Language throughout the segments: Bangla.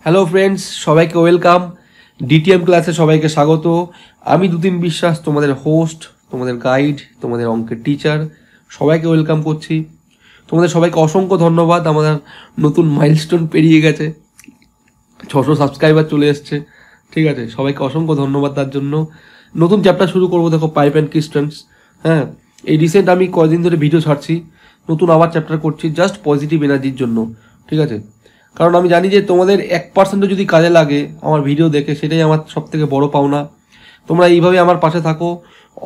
হ্যালো ফ্রেন্ডস, সবাইকে ওয়েলকাম। ডিটিএম ক্লাসে সবাইকে স্বাগত। আমি দুতিন বিশ্বাস, তোমাদের হোস্ট, তোমাদের গাইড, তোমাদের অঙ্কের টিচার। সবাইকে ওয়েলকাম করছি। তোমাদের সবাইকে অসংখ্য ধন্যবাদ। আমাদের নতুন মাইলস্টোন পেরিয়ে গেছে, 600 সাবস্ক্রাইবার চলে এসছে। ঠিক আছে, সবাইকে অসংখ্য ধন্যবাদ তার জন্য। নতুন চ্যাপ্টার শুরু করবো, দেখো পাইপ অ্যান্ড ক্রিস্টান্স। হ্যাঁ, এই রিসেন্ট আমি কয়েকদিন ধরে ভিডিও ছাড়ছি, নতুন আবার চ্যাপ্টার করছি জাস্ট পজিটিভ এনার্জির জন্য। ঠিক আছে, কারণ আমি জানি যে তোমাদের 1% যদি কাজে লাগে আমার ভিডিও দেখে, সেটাই আমার সব থেকে বড় পাওনা। তোমরা এইভাবে আমার পাশে থাকো,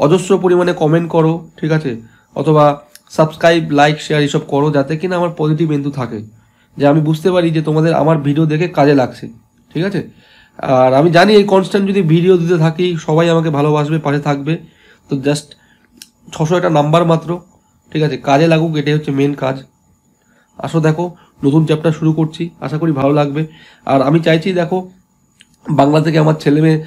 অজস্র পরিমাণে কমেন্ট করো, ঠিক আছে, অথবা সাবস্ক্রাইব, লাইক, শেয়ার এসব করো, যাতে কিনা আমার পজিটিভ এন্টু থাকে, যে আমি বুঝতে পারি যে তোমাদের আমার ভিডিও দেখে কাজে লাগছে। ঠিক আছে, আর আমি জানি এই কনস্ট্যান্ট যদি ভিডিও দিতে থাকি সবাই আমাকে ভালোবাসবে, পাশে থাকবে। তো জাস্ট 600 একটা নাম্বার মাত্র, ঠিক আছে, কাজে লাগুক, এটাই হচ্ছে মেন কাজ। আসো দেখো, নতুন চ্যাপ্টার শুরু করছি, আশা করি ভালো লাগবে। আর আমি চাইছি দেখো বাংলা থেকে আমার ছেলে মেয়ে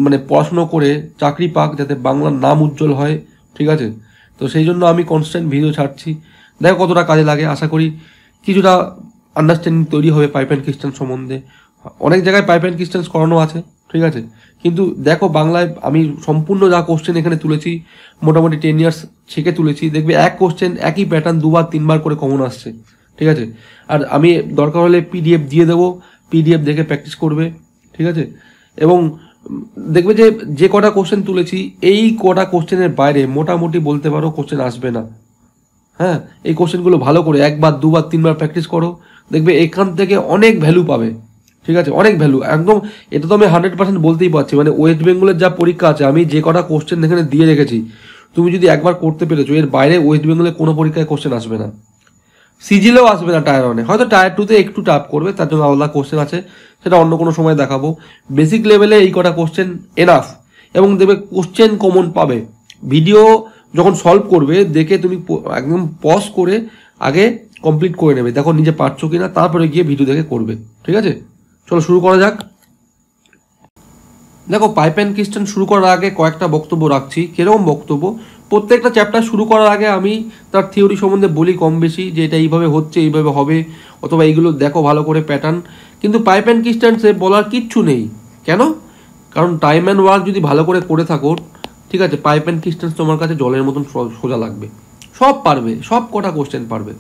মানে পড়াশুনো করে চাকরি পাক, যাতে বাংলার নাম উজ্জ্বল হয়। ঠিক আছে, তো সেই জন্য আমি কনস্ট্যান্ট ভিডিও ছাড়ছি। দেখো কতটা কাজে লাগে, আশা করি কিছুটা আন্ডারস্ট্যান্ডিং তৈরি হবে পাইপ অ্যান্ড ক্রিস্টান সম্বন্ধে। অনেক জায়গায় পাইপ অ্যান্ড ক্রিস্টান্স করানো আছে, ঠিক আছে, কিন্তু দেখো বাংলায় আমি সম্পূর্ণ যা কোশ্চেন এখানে তুলেছি, মোটামুটি 10 ইয়ার্স ছেকে তুলেছি। দেখবে এক কোশ্চেন একই প্যাটার্ন 2-3 বার করে কমন আসছে। ঠিক আছে, আর আমি দরকার হলে পিডিএফ দিয়ে দেবো, পিডিএফ দেখে প্র্যাকটিস করবে। ঠিক আছে, এবং দেখবে যে যে কটা কোশ্চেন তুলেছি এই কটা কোশ্চেনের বাইরে মোটামুটি বলতে পারো কোশ্চেন আসবে না। হ্যাঁ, এই কোশ্চেনগুলো ভালো করে 1বার 2বার 3বার প্র্যাকটিস করো, দেখবে এখান থেকে অনেক ভ্যালু পাবে। ঠিক আছে, অনেক ভ্যালু একদম। এটা তো আমি 100% বলতেই পারছি। মানে ওয়েস্ট বেঙ্গলের যা পরীক্ষা আছে, আমি যে কটা কোশ্চেন এখানে দিয়ে রেখেছি, তুমি যদি একবার করতে পেরেছো, এর বাইরে ওয়েস্ট বেঙ্গলের কোনো পরীক্ষায় কোশ্চেন আসবে না। সিজিলেও আসবে না টায়ার 1-এ, হয়তো টায়ার 2-তে একটু টাফ করবে, তার জন্য আলাদা কোশ্চেন আছে, সেটা অন্য কোনো সময় দেখাবো। বেসিক লেভেলে এই কটা কোশ্চেন এনাফ, এবং দেখবে কোশ্চেন কমন পাবে। ভিডিও যখন সলভ করবে দেখে তুমি একদম পজ করে আগে কমপ্লিট করে নেবে, দেখো নিজে পারছো কিনা, তারপরে গিয়ে ভিডিও দেখে করবে। ঠিক আছে, চলো শুরু করা যাক। দেখো পাইপ অ্যান্ড ক্রিস্টান শুরু করার আগে কয়েকটা বক্তব্য রাখছি। কিরকম বক্তব্য? প্রত্যেকটা চ্যাপ্টার শুরু করার আগে আমি তার থিওরি সম্বন্ধে বলি কম বেশি, যে এটা এইভাবে হচ্ছে, এইভাবে হবে, অথবা এইগুলো দেখো ভালো করে প্যাটার্ন। কিন্তু পাইপ অ্যান্ড ক্রিস্টান্সে বলার কিচ্ছু নেই। কেন? কারণ টাইম অ্যান্ড ওয়ার্ক যদি ভালো করে থাকো, ঠিক আছে, পাইপ অ্যান্ড ক্রিস্টান্স তোমার কাছে জলের মতন সোজা লাগবে। সব পারবে, সব কটা কোশ্চেন পারবে,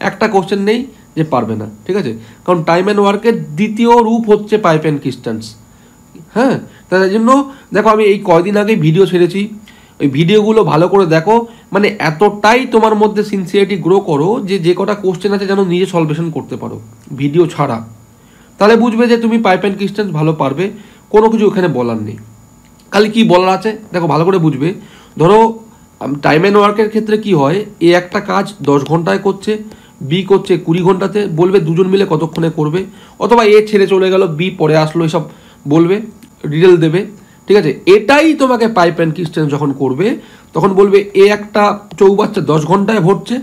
একটা কোশ্চেন নেই যে পারবে না। ঠিক আছে, কারণ টাইম অ্যান্ড ওয়ার্কের দ্বিতীয় রূপ হচ্ছে পাইপ অ্যান্ড ক্রিস্টান্স। হ্যাঁ, তাই জন্য দেখো আমি এই কয়দিন আগে ভিডিও ছেড়েছি, ওই ভিডিওগুলো ভালো করে দেখো। মানে এতটাই তোমার মধ্যে সিনসিয়ারিটি গ্রো করো যে যে কটা কোশ্চেন আছে যেন নিজে সলভেশন করতে পারো ভিডিও ছাড়া, তাহলে বুঝবে যে তুমি পাইপ অ্যান্ড ক্রিস্টান্স ভালো পারবে। কোনো কিছু এখানে বলার নেই, খালি কি বলার আছে দেখো ভালো করে বুঝবে। ধরো টাইম অ্যান্ড ওয়ার্কের ক্ষেত্রে কি হয়, এ একটা কাজ 10 ঘন্টায় করছে, বি করছে 20 ঘন্টাতে, বলবে দুজন মিলে কতক্ষণে করবে, অথবা এ ছেড়ে চলে গেল, বি পরে আসলো, এসব বলবে, ডিটেল দেবে। ঠিক আছে, এটাই তোমাকে পাইপ অ্যান্ড ক্রিস্টান্স যখন করবে তখন বলবে এ একটা চৌবাচ্চা 10 ঘন্টায় ভরছে,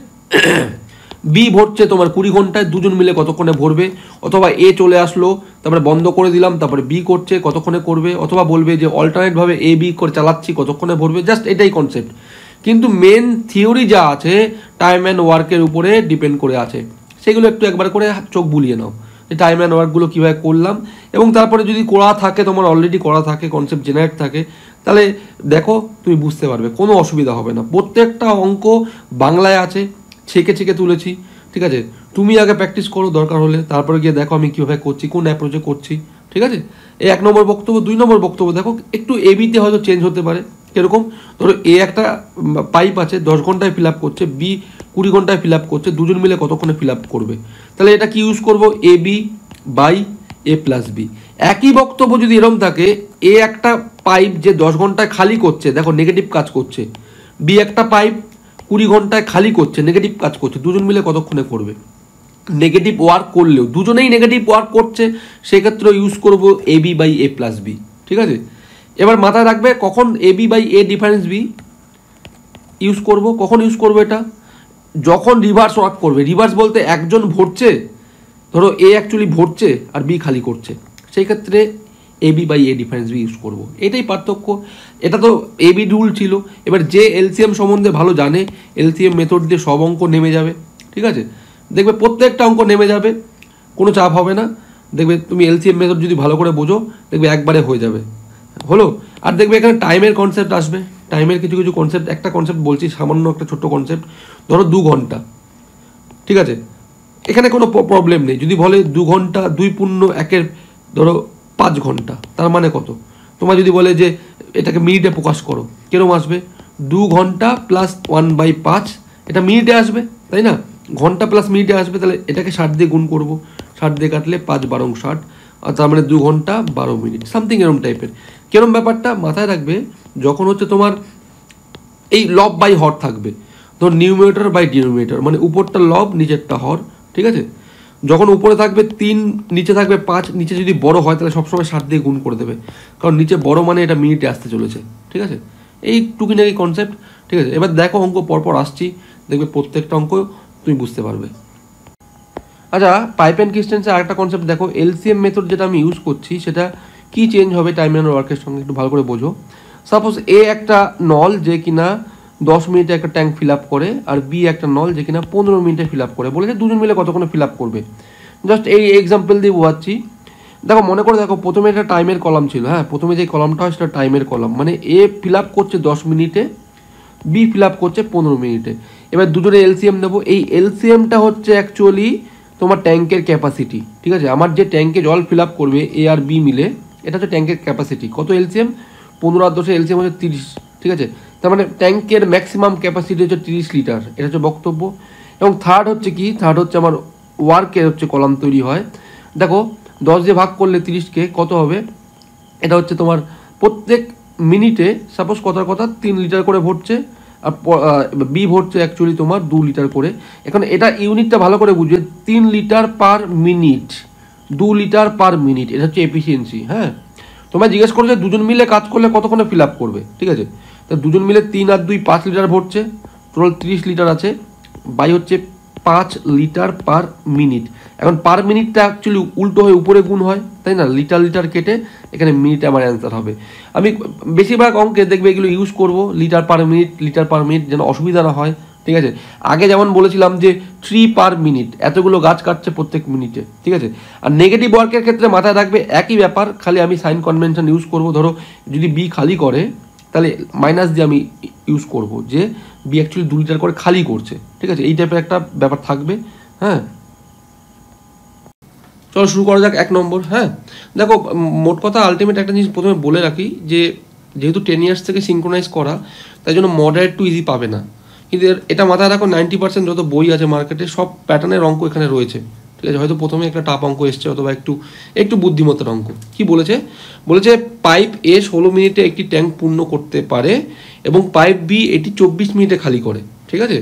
বি ভরছে তোমার 20 ঘন্টায়, দুজন মিলে কতক্ষণে ভরবে, অথবা এ চলে আসলো তারপরে বন্ধ করে দিলাম, তারপরে বি করছে কতক্ষণে করবে, অথবা বলবে যে অল্টারনেটভাবে এ বি করে চালাচ্ছি কতক্ষণে ভরবে। জাস্ট এটাই কনসেপ্ট, কিন্তু মেন থিওরি যা আছে টাইম অ্যান্ড ওয়ার্কের উপরে ডিপেন্ড করে আছে। সেগুলো একটু একবার করে চোখ বুলিয়ে নাও, যে টাইম অ্যান্ড ওয়ার্কগুলো কীভাবে করলাম। এবং তারপরে যদি করা থাকে, তোমার অলরেডি করা থাকে, কনসেপ্ট জেনারেট থাকে, তাহলে দেখো তুমি বুঝতে পারবে, কোনো অসুবিধা হবে না। প্রত্যেকটা অঙ্ক বাংলায় আছে, ছেকে তুলেছি। ঠিক আছে, তুমি আগে প্র্যাকটিস করো দরকার হলে, তারপরে গিয়ে দেখো আমি কীভাবে করছি, কোন অ্যাপ্রোচে করছি। ঠিক আছে, এই 1 নম্বর বক্তব্য। 2 নম্বর বক্তব্য দেখো একটু এবিতে হয়তো চেঞ্জ হতে পারে। কিরকম? ধরো এ একটা পাইপ আছে 10 ঘন্টায় ফিল আপ করছে, বি 20 ঘন্টায় ফিল আপ করছে, দুজন মিলে কতক্ষণে ফিল আপ করবে, তাহলে এটা কি ইউজ করবো? A B by A plus B. একই বক্তব্য যদি এরকম থাকে, এ একটা পাইপ যে 10 ঘন্টায় খালি করছে, দেখো নেগেটিভ কাজ করছে, বি একটা পাইপ 20 ঘন্টায় খালি করছে, নেগেটিভ কাজ করছে, দুজন মিলে কতক্ষণে করবে। নেগেটিভ ওয়ার্ক করলেও দুজনেই নেগেটিভ ওয়ার্ক করছে, সেক্ষেত্রে ইউজ করব A B by A plus B. ঠিক আছে, এবার মাথায় রাখবে কখন A B by A difference B use করব, কখন ইউজ করব এটা, যখন রিভার্স ওয়ার্ক করবে। রিভার্স বলতে একজন ভরছে, ধরো এ অ্যাকচুয়ালি ভরছে আর বি খালি করছে, সেই ক্ষেত্রে A B by A difference B use করবো। এটাই পার্থক্য। এটা তো এ বি রুল ছিল। এবার যে এলসিএম সম্বন্ধে ভালো জানে, এলসিএম মেথড দিয়ে সব অঙ্ক নেমে যাবে। ঠিক আছে, দেখবে প্রত্যেকটা অঙ্ক নেমে যাবে, কোনো চাপ হবে না। দেখবে তুমি এলসিএম মেথড যদি ভালো করে বোঝো দেখবে একবারে হয়ে যাবে। হলো। আর দেখবে এখানে টাইমের কনসেপ্ট আসবে, টাইমের কিছু কিছু কনসেপ্ট, একটা কনসেপ্ট বলছি, সামান্য একটা ছোট্ট কনসেপ্ট। ধরো 2 ঘন্টা, ঠিক আছে, এখানে কোনো প্রবলেম নেই। যদি বলে 2 ঘন্টা 2 × 1 ধরো 5 ঘন্টা, তার মানে কত? তোমার যদি বলে যে এটাকে মিনিটে প্রকাশ করো, কিরকম আসবে? 2 ঘন্টা প্লাস 1/5, এটা মিনিটে আসবে, তাই না? ঘন্টা প্লাস মিনিটে আসবে, তাহলে এটাকে 60 দিয়ে গুণ করবো, 60 দিয়ে কাটলে 5 × 12 = 60, আর তার মানে 2 ঘন্টা 12 মিনিট, সামথিং এরকম টাইপের। কিরম ব্যাপারটা মাথায় রাখবে, যখন হচ্ছে তোমার এই লব বাই হর থাকবে, ধর নিউমিনেটর বাই ডিনোমিনেটর, মানে উপরটা লব নিচেরটা হর, ঠিক আছে? যখন উপরে থাকবে 3, নিচে থাকবে 5, নিচে যদি বড় হয় তাহলে সবসময় 60 দিয়ে গুণ করে দেবে, কারণ নিচে বড় মানে এটা মিনিটে আসতে চলেছে, ঠিক আছে? এই টুকিনাকি কনসেপ্ট, ঠিক আছে? এবার দেখো অঙ্ক পরপর আসছি, দেখবে প্রত্যেকটা অঙ্ক তুমি বুঝতে পারবে। আচ্ছা, পাইপ অ্যান্ড ডিস্টেন্সে আরেকটা কনসেপ্ট দেখো, এলসিএম মেথড যেটা আমি ইউজ করছি সেটা কি চেঞ্জ হবে টাইম অ্যান্ড ওয়ার্কের সঙ্গে, একটু ভালো করে বোঝো। সাপোজ এ একটা নল যে কিনা 10 মিনিটে একটা ট্যাঙ্ক ফিল আপ করে, আর বি একটা নল যে কিনা 15 মিনিটে ফিল আপ করে, বলেছে দুজন মিলে কতক্ষণে ফিল আপ করবে। জাস্ট এই এক্সাম্পল দিয়ে বোঝাচ্ছি। দেখো মনে করে দেখো, প্রথমে একটা টাইমের কলাম ছিল, হ্যাঁ, প্রথমে যে কলামটা হয় সেটা টাইমের কলাম, মানে এ ফিল আপ করছে 10 মিনিটে, বি ফিল আপ করছে 15 মিনিটে। এবার দুজনে এলসিএম নেবো, এই এলসিএমটা হচ্ছে অ্যাকচুয়ালি তোমার ট্যাঙ্কের ক্যাপাসিটি, ঠিক আছে? আমার যে ট্যাঙ্কে জল ফিল আপ করবে এ আর বি মিলে, এটা হচ্ছে ট্যাঙ্কের ক্যাপাসিটি। কত এলসিএম? 15 আর 10 এলসিএম হচ্ছে 30, ঠিক আছে? তার মানে ট্যাঙ্কের ম্যাক্সিমাম ক্যাপাসিটি হচ্ছে 30 লিটার, এটা হচ্ছে বক্তব্য। এবং থার্ড হচ্ছে কি, থার্ড হচ্ছে আমার ওয়ার্কের হচ্ছে কলাম তৈরি হয়। দেখো 10 দিয়ে ভাগ করলে 30কে কত হবে, এটা হচ্ছে তোমার প্রত্যেক মিনিটে সাপোজ কথার কথা 3 লিটার করে ভরছে, আর বি ভরছে অ্যাকচুয়ালি তোমার 2 লিটার করে। এখন এটা ইউনিটটা ভালো করে বুঝবে, 3 litre per minute, 2 litre per minute, এটা হচ্ছে এফিসিয়েন্সি। হ্যাঁ, তোমায় জিজ্ঞেস করো যে দুজন মিলে কাজ করলে কতক্ষণে ফিল আপ করবে, ঠিক আছে? তো দুজন মিলে 3 আর 2 5 লিটার ভরছে, টোটাল 30 লিটার আছে, বাই হচ্ছে 5 লিটার পার মিনিট। এখন পার মিনিটটা অ্যাকচুয়ালি উল্টো হয়ে উপরে গুণ হয়, তাই না? লিটার লিটার কেটে এখানে মিনিটে আমার অ্যান্সার হবে। আমি বেশিরভাগ অঙ্কে দেখবে এগুলো ইউজ করব, লিটার পার মিনিট, যেন অসুবিধা না হয়, ঠিক আছে? আগে যেমন বলেছিলাম যে 3 পার মিনিট, এতগুলো গাছ কাটছে প্রত্যেক মিনিটে, ঠিক আছে? আর নেগেটিভ ওয়ার্কের ক্ষেত্রে মাথায় রাখবে একই ব্যাপার, খালি আমি সাইন কনভেনশন ইউজ করব। ধরো যদি বি খালি করে তাহলে মাইনাস দিয়ে আমি ইউজ করব যে বি অ্যাকচুয়ালি 2 লিটার করে খালি করছে, ঠিক আছে? এই টাইপের একটা ব্যাপার থাকবে। হ্যাঁ, চলো শুরু করা যাক 1 নম্বর। হ্যাঁ, দেখো মোট কথা আলটিমেট একটা জিনিস প্রথমে বলে রাখি, যে যেহেতু 10 ইয়ার্স থেকে সিঙ্ক্রোনাইজ করা, তাই জন্য মডারেট টু ইজি পাবে না। কিন্তু এটা মাথায় রাখো, 90% যত বই আছে মার্কেটে সব প্যাটার্নের অঙ্ক এখানে রয়েছে, ঠিক আছে? হয়তো প্রথমে একটা টাপ অঙ্ক এসছে, অথবা একটু বুদ্ধিমত্তার অঙ্ক। কি বলেছে? পাইপ এ 16 মিনিটে একটি ট্যাঙ্ক পূর্ণ করতে পারে, এবং পাইপ বি এটি 24 মিনিটে খালি করে, ঠিক আছে?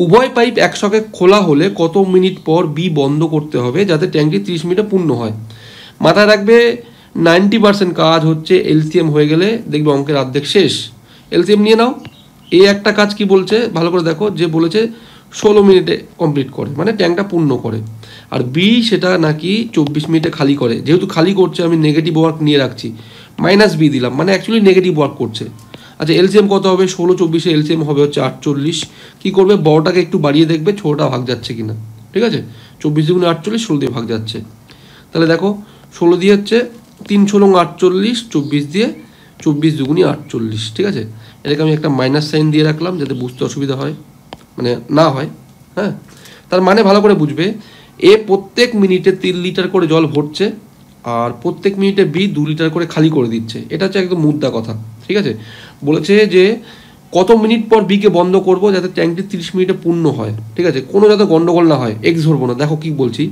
উভয় পাইপ একসঙ্গে খোলা হলে কত মিনিট পর বি বন্ধ করতে হবে যাতে ট্যাঙ্কটি 30 মিনিটে পূর্ণ হয়? মাথায় রাখবে 90% কাজ হচ্ছে এলসিএম হয়ে গেলে দেখবে অঙ্কের অর্ধেক শেষ। এলসিএম নিয়ে নাও। এই একটা কাজ কি বলছে ভালো করে দেখো, যে বলেছে 16 মিনিটে কমপ্লিট করে, মানে ট্যাঙ্কটা পূর্ণ করে। আর বি সেটা নাকি 24 মিনিটে খালি করে। যেহেতু খালি করছে আমি নেগেটিভ ওয়ার্ক নিয়ে রাখছি, মাইনাস বি দিলাম, মানে অ্যাকচুয়ালি নেগেটিভ ওয়ার্ক করছে। আচ্ছা, এলসিএম কত হবে? 16 24 এলসিএম হবে হচ্ছে 48। কী করবে? বড়টাকে একটু বাড়িয়ে দেখবে ছোটোটা ভাগ যাচ্ছে কিনা, ঠিক আছে? 24 × 48, 16 দিয়ে ভাগ যাচ্ছে। তাহলে দেখো 16 দিয়ে হচ্ছে 3 × 48, 24 দিয়ে 24 × 48, ঠিক আছে? এটাকে আমি একটা মাইনাস সাইন দিয়ে রাখলাম যাতে বুঝতে অসুবিধা হয়, মানে না হয়। হ্যাঁ, তার মানে ভালো করে বুঝবে, এ প্রত্যেক মিনিটে 3 লিটার করে জল ভরছে, আর প্রত্যেক মিনিটে বি 2 লিটার করে খালি করে দিচ্ছে। এটা হচ্ছে একদম মুদ্রা কথা, ঠিক আছে? বলেছে যে কত মিনিট পর বিকে বন্ধ করব যাতে ট্যাঙ্কটি 30 মিনিটে পূর্ণ হয়, ঠিক আছে? কোনো যাতে গন্ডগোল না হয়, এক্স ধরবো না। দেখো কি বলছি,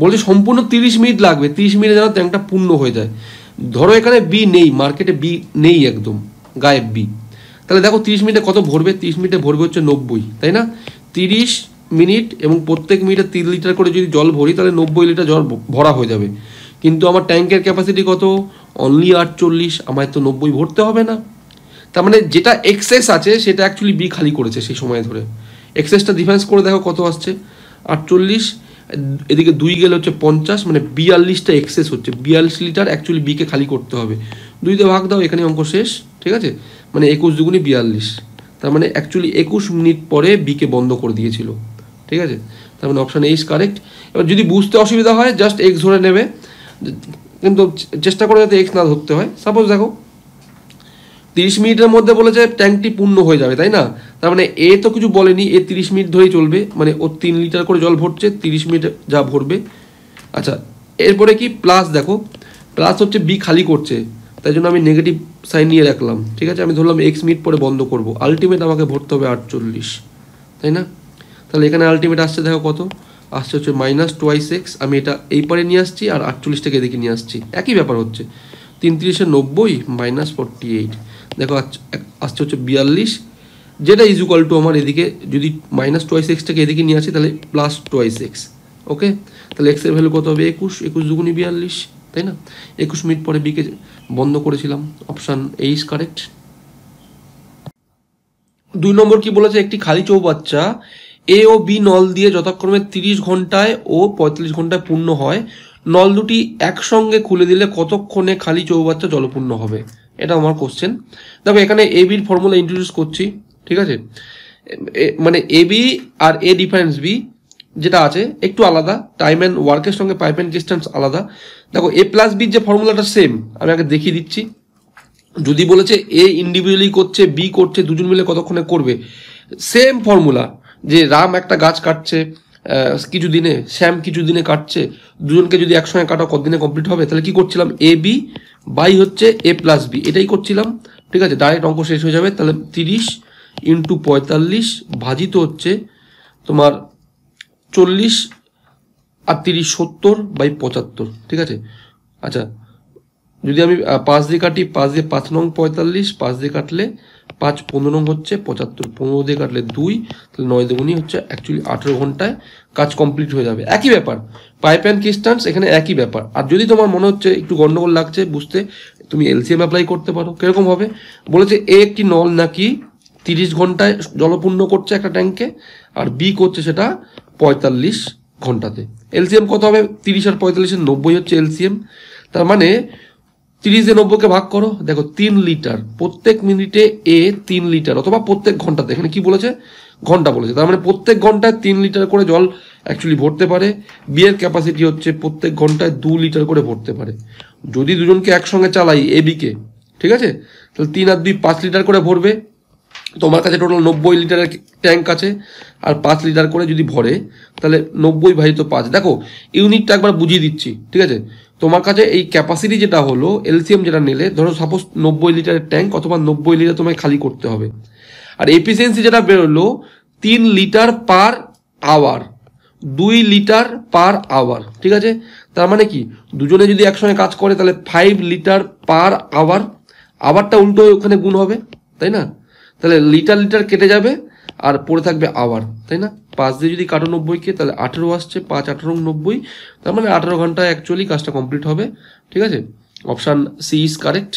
বলছে সম্পূর্ণ 30 মিনিট লাগবে, 30 মিনিটে যেন ট্যাঙ্কটা পূর্ণ হয়ে যায়। ধরো এখানে বি নেই, মার্কেটে বি নেই, একদম গায়েব বি। তাহলে দেখো 30 মিনিটে কত ভরবে? 30 মিনিটে ভরবে হচ্ছে 90, তাই না? 30 মিনিট এবং প্রত্যেক মিনিটে 3 লিটার করে যদি জল ভরি তাহলে 90 লিটার জল ভরা হয়ে যাবে। কিন্তু আমার ট্যাঙ্কের ক্যাপাসিটি কত? অনলি 48, আমায় তো 90 ভরতে হবে না। তার মানে যেটা এক্সেস আছে সেটা অ্যাকচুয়ালি বি খালি করেছে সেই সময় ধরে। এক্সেসটা ডিফারেন্স করে দেখো কত আসছে, 48, এদিকে 2 গেলে হচ্ছে 50, মানে 42টা এক্সেস হচ্ছে। 42 লিটার অ্যাকচুয়ালি বিকে খালি করতে হবে। 2 দিয়ে ভাগ দাও, এখানে অঙ্ক শেষ, ঠিক আছে? মানে 21 × 2 = 42, তার মানে অ্যাকচুয়ালি 21 মিনিট পরে বিকে বন্ধ করে দিয়েছিল, ঠিক আছে? তার মানে অপশান এ ইজ কারেক্ট। এবার যদি বুঝতে অসুবিধা হয় জাস্ট এক্স ধরে নেবে, কিন্তু চেষ্টা করে যাতে এক্স না ধরতে হয়। সাপোজ দেখো 30 মিনিটের মধ্যে বলেছে ট্যাঙ্কটি পূর্ণ হয়ে যাবে, তাই না? তার মানে এ তো কিছু বলেনি, এ 30 মিনিট ধরেই চলবে, মানে ও 3 লিটার করে জল ভরছে, 30 মিনিট যা ভরবে। আচ্ছা, এরপরে কি প্লাস, দেখো প্লাস হচ্ছে বি খালি করছে, তাই জন্য আমি নেগেটিভ সাইন নিয়ে রাখলাম, ঠিক আছে? আমি ধরলাম এক্স মিনিট পরে বন্ধ করব, আলটিমেট আমাকে ভরতে হবে 48, তাই না? তাহলে এখানে আলটিমেট আসছে, দেখো কত আসছে, হচ্ছে -2x। আমি এটা এই পারে নিয়ে আসছি আর 48টাকে এদিকে নিয়ে আসছি, একই ব্যাপার হচ্ছে। 3 × 90 -48, দেখো আসছে হচ্ছে 42, যেটা ইজ ইকুয়াল টু আমার এদিকে যদি -2x-টাকে এদিকে নিয়ে আসি তাহলে +2x। ওকে, তাহলে এক্সের ভ্যালু কত হবে? 21, 21 দুগুণে 42, তাই না? 21 মিনিট পরে বিকে বন্ধ করেছিলাম, অপশান এ ইজ কারেক্ট। 2 নম্বর কি বলেছে, একটি খালি চৌবাচ্চা এ ও বি নল দিয়ে যথাক্রমে 30 ঘন্টায় ও 45 ঘন্টায় পূর্ণ হয়, নল দুটি একসঙ্গে খুলে দিলে কতক্ষণে খালি চৌবাচ্চা জলপূর্ণ হবে? এটা আমার কোশ্চেন। দেখো এখানে এ বির ফর্মুলা ইন্ট্রোডিউস করছি, ঠিক আছে? মানে এ বি আর এ ডিফারেন্স বি যেটা আছে একটু আলাদা, টাইম অ্যান্ড ওয়ার্কের সঙ্গে পাইপ অ্যান্ড ডিস্টেন্স আলাদা। দেখো এ প্লাস বির যে ফর্মুলাটা সেম, আমি আগে দেখিয়ে দিচ্ছি। যদি বলেছে এ ইন্ডিভিজুয়ালি করছে, বি করছে, দুজন মিলে কতক্ষণে করবে, সেম ফর্মুলা। যে রাম একটা গাছ কাটছে কিছু দিনে, শ্যাম কিছু দিনে কাটছে, দুজনকে যদি একসঙ্গে কাটা কতদিনে কমপ্লিট হবে? তাহলে কি করছিলাম, এ বি বাই হচ্ছে এ প্লাস বি, এটাই করছিলাম, ঠিক আছে? ডাইরেক্ট অঙ্ক শেষ হয়ে যাবে। তাহলে 30 × 45 ভাজিত হচ্ছে তোমার 40 আর 30 70/75, ঠিক আছে? আচ্ছা, যদি আমি 5 দিয়ে কাটি, 5 দিয়ে 5 নং 45, 5 দিয়ে কাটলে 5 15 নং হচ্ছে 75, 15 দিয়ে কাটলে 2, তাহলে 9 দুগুণই হচ্ছে অ্যাকচুয়ালি 18 ঘন্টায় কাজ কমপ্লিট হয়ে যাবে। একই ব্যাপার, পাইপ অ্যান্ড ডিস্টেন্স এখানে একই ব্যাপার। আর যদি তোমার মনে হচ্ছে একটু গন্ডগোল লাগছে বুঝতে, তুমি এলসিএম অ্যাপ্লাই করতে পারো। কিরকম হবে বলেছে, এ একটি নল নাকি 30 ঘন্টায় জলপূর্ণ করছে একটা ট্যাঙ্কে, আর বি করছে সেটা 45 ঘন্টাতে। এলসিএম কত হবে? 30 আর 45 90 হচ্ছে এলসিএম। তার মানে 30 দিয়ে 90কে ভাগ করো, দেখো 3 লিটার প্রত্যেক মিনিটে এ 3 লিটার, অথবা প্রত্যেক ঘন্টাতে, এখানে কি বলেছে ঘন্টা বলেছে, তার মানে প্রত্যেক ঘন্টায় 3 লিটার করে জল অ্যাকচুয়ালি ভরতে পারে। বি এর ক্যাপাসিটি হচ্ছে প্রত্যেক ঘন্টায় 2 লিটার করে ভরতে পারে। যদি দুজনকে একসঙ্গে চালাই এ বিকে, ঠিক আছে, তাহলে 3 আর 2 5 লিটার করে ভরবে। তোমার কাছে টোটাল 90 লিটারের ট্যাঙ্ক আছে, আর 5 লিটার করে যদি ভরে তাহলে 90/5। দেখো ইউনিটটা একবার বুঝিয়ে দিচ্ছি, ঠিক আছে? তোমার কাছে এই ক্যাপাসিটি যেটা হলো, এলসিএম যেটা নিলে, ধরো সাপোজ 90 লিটারের ট্যাঙ্ক, অথবা 90 লিটার তোমায় খালি করতে হবে। আর এফিসিয়েন্সি যেটা বেরোলো 3 litre per hour, 2 litre per hour, ঠিক আছে? তার মানে কি, দুজনে যদি একসঙ্গে কাজ করে তাহলে 5 লিটার পার আওয়ার, আওয়ারটা উল্টো ওখানে গুণ হবে, তাই না? তাহলে লিটার লিটার কেটে যাবে আর পড়ে থাকবে আওয়ার, তাই না? 5 দিয়ে যদি কাটো 90কে, তাহলে 18 আসছে, 5 18 90, তার মানে 18 ঘন্টায় অ্যাকচুয়ালি কাজটা কমপ্লিট হবে, ঠিক আছে? Option C is correct.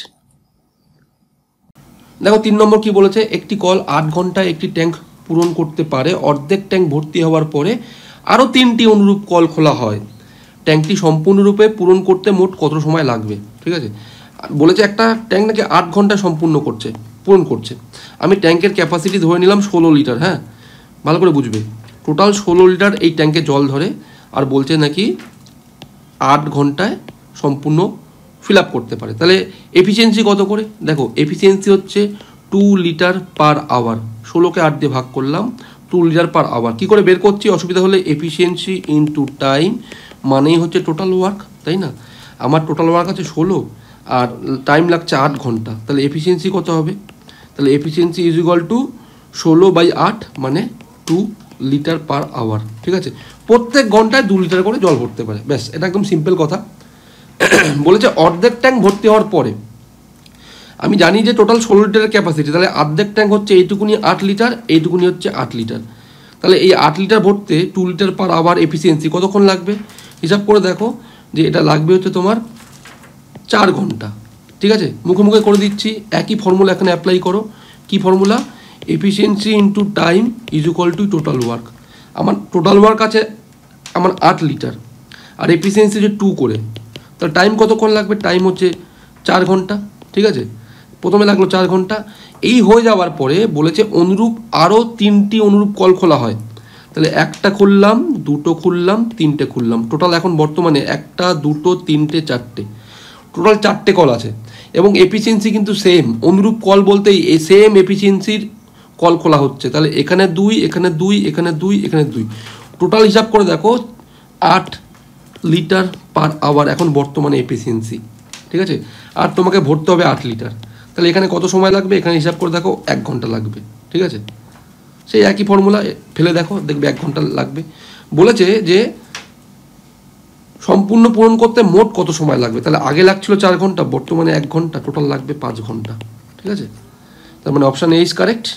দেখো 3 নম্বর কি বলেছে, একটি কল 8 ঘন্টায় একটি ট্যাঙ্ক পূরণ করতে পারে, অর্ধেক ট্যাঙ্ক ভর্তি হওয়ার পরে আরও 3টি অনুরূপ কল খোলা হয়, ট্যাঙ্কটি সম্পূর্ণরূপে পূরণ করতে মোট কত সময় লাগবে? ঠিক আছে, বলেছে একটা ট্যাঙ্ক নাকি 8 ঘন্টায় সম্পূর্ণ পূরণ করছে। আমি ট্যাঙ্কের ক্যাপাসিটি ধরে নিলাম 16 লিটার, হ্যাঁ ভালো করে বুঝবে, টোটাল 16 লিটার এই ট্যাঙ্কে জল ধরে, আর বলছে নাকি 8 ঘন্টায় সম্পূর্ণ ফিল আপ করতে পারে। তাহলে এফিসিয়েন্সি কত করে? দেখো এফিসিয়েন্সি হচ্ছে 2 লিটার পার আওয়ার, 16কে 8 দিয়ে ভাগ করলাম, 2 লিটার পার আওয়ার। কী করে বের করছি? অসুবিধা হলে এফিসিয়েন্সি ইনটু টাইম মানেই হচ্ছে টোটাল ওয়ার্ক, তাই না? আমার টোটাল ওয়ার্ক আছে 16 আর টাইম লাগছে 8 ঘন্টা, তাহলে এফিসিয়েন্সি কত হবে? তাহলে এফিসিয়েন্সি ইজ ইকুয়াল টু 16/8 মানে 2 লিটার পার আওয়ার, ঠিক আছে? প্রত্যেক ঘন্টায় 2 লিটার করে জল ভরতে পারে, ব্যাস, এটা একদম সিম্পল কথা। বলেছে অর্ধেক ট্যাঙ্ক ভর্তি হওয়ার পরে, আমি জানি যে টোটাল 16 লিটারের ক্যাপাসিটি, তাহলে অর্ধেক ট্যাঙ্ক হচ্ছে এইটুকুনি 8 লিটার, এইটুকুনি হচ্ছে 8 লিটার, তাহলে এই 8 লিটার ভরতে 2 লিটার পার আওয়ার এফিসিয়েন্সি কতক্ষণ লাগবে? হিসাব করে দেখো যে এটা লাগবে হচ্ছে তোমার 4 ঘন্টা, ঠিক আছে? মুখে মুখে করে দিচ্ছি, একই ফর্মুলা এখানে অ্যাপ্লাই করো। কি formula? Efficiency into time is equal to total work. আমার টোটাল ওয়ার্ক আছে আমার 8 লিটার, আর এফিসিয়েন্সি যে 2 করে, তাহলে টাইম কতক্ষণ লাগবে? টাইম হচ্ছে 4 ঘন্টা, ঠিক আছে? প্রথমে লাগলো 4 ঘন্টা। এই হয়ে যাওয়ার পরে বলেছে অনুরূপ আরও 3টি অনুরূপ কল খোলা হয়, তা তাহলে একটা খুললাম, দুটো খুললাম, তিনটে খুললাম, টোটাল এখন বর্তমানে একটা, দুটো, তিনটে, চারটে, টোটাল 4টে কল আছে। এবং এফিসিয়েন্সি কিন্তু সেম, অনুরূপ কল বলতেই এই সেম এফিসিয়েন্সির কল খোলা হচ্ছে। তাহলে এখানে 2, এখানে 2, এখানে 2, এখানে 2, টোটাল হিসাব করে দেখো 8 লিটার পার আওয়ার এখন বর্তমানে এফিসিয়েন্সি। ঠিক আছে, আর তোমাকে ভরতে হবে 8 লিটার। তাহলে এখানে কত সময় লাগবে, এখানে হিসাব করে দেখো 1 ঘন্টা লাগবে। ঠিক আছে, সেই একই ফর্মুলা ফেলে দেখো, দেখবে 1 ঘন্টা লাগবে। বলেছে যে সম্পূর্ণ পূরণ করতে মোট কত সময় লাগবে, তাহলে আগে লাগছিল 4 ঘন্টা, বর্তমানে 1 ঘন্টা, টোটাল লাগবে 5 ঘন্টা। ঠিক আছে, তার মানে অপশান এ ইজ কারেক্ট।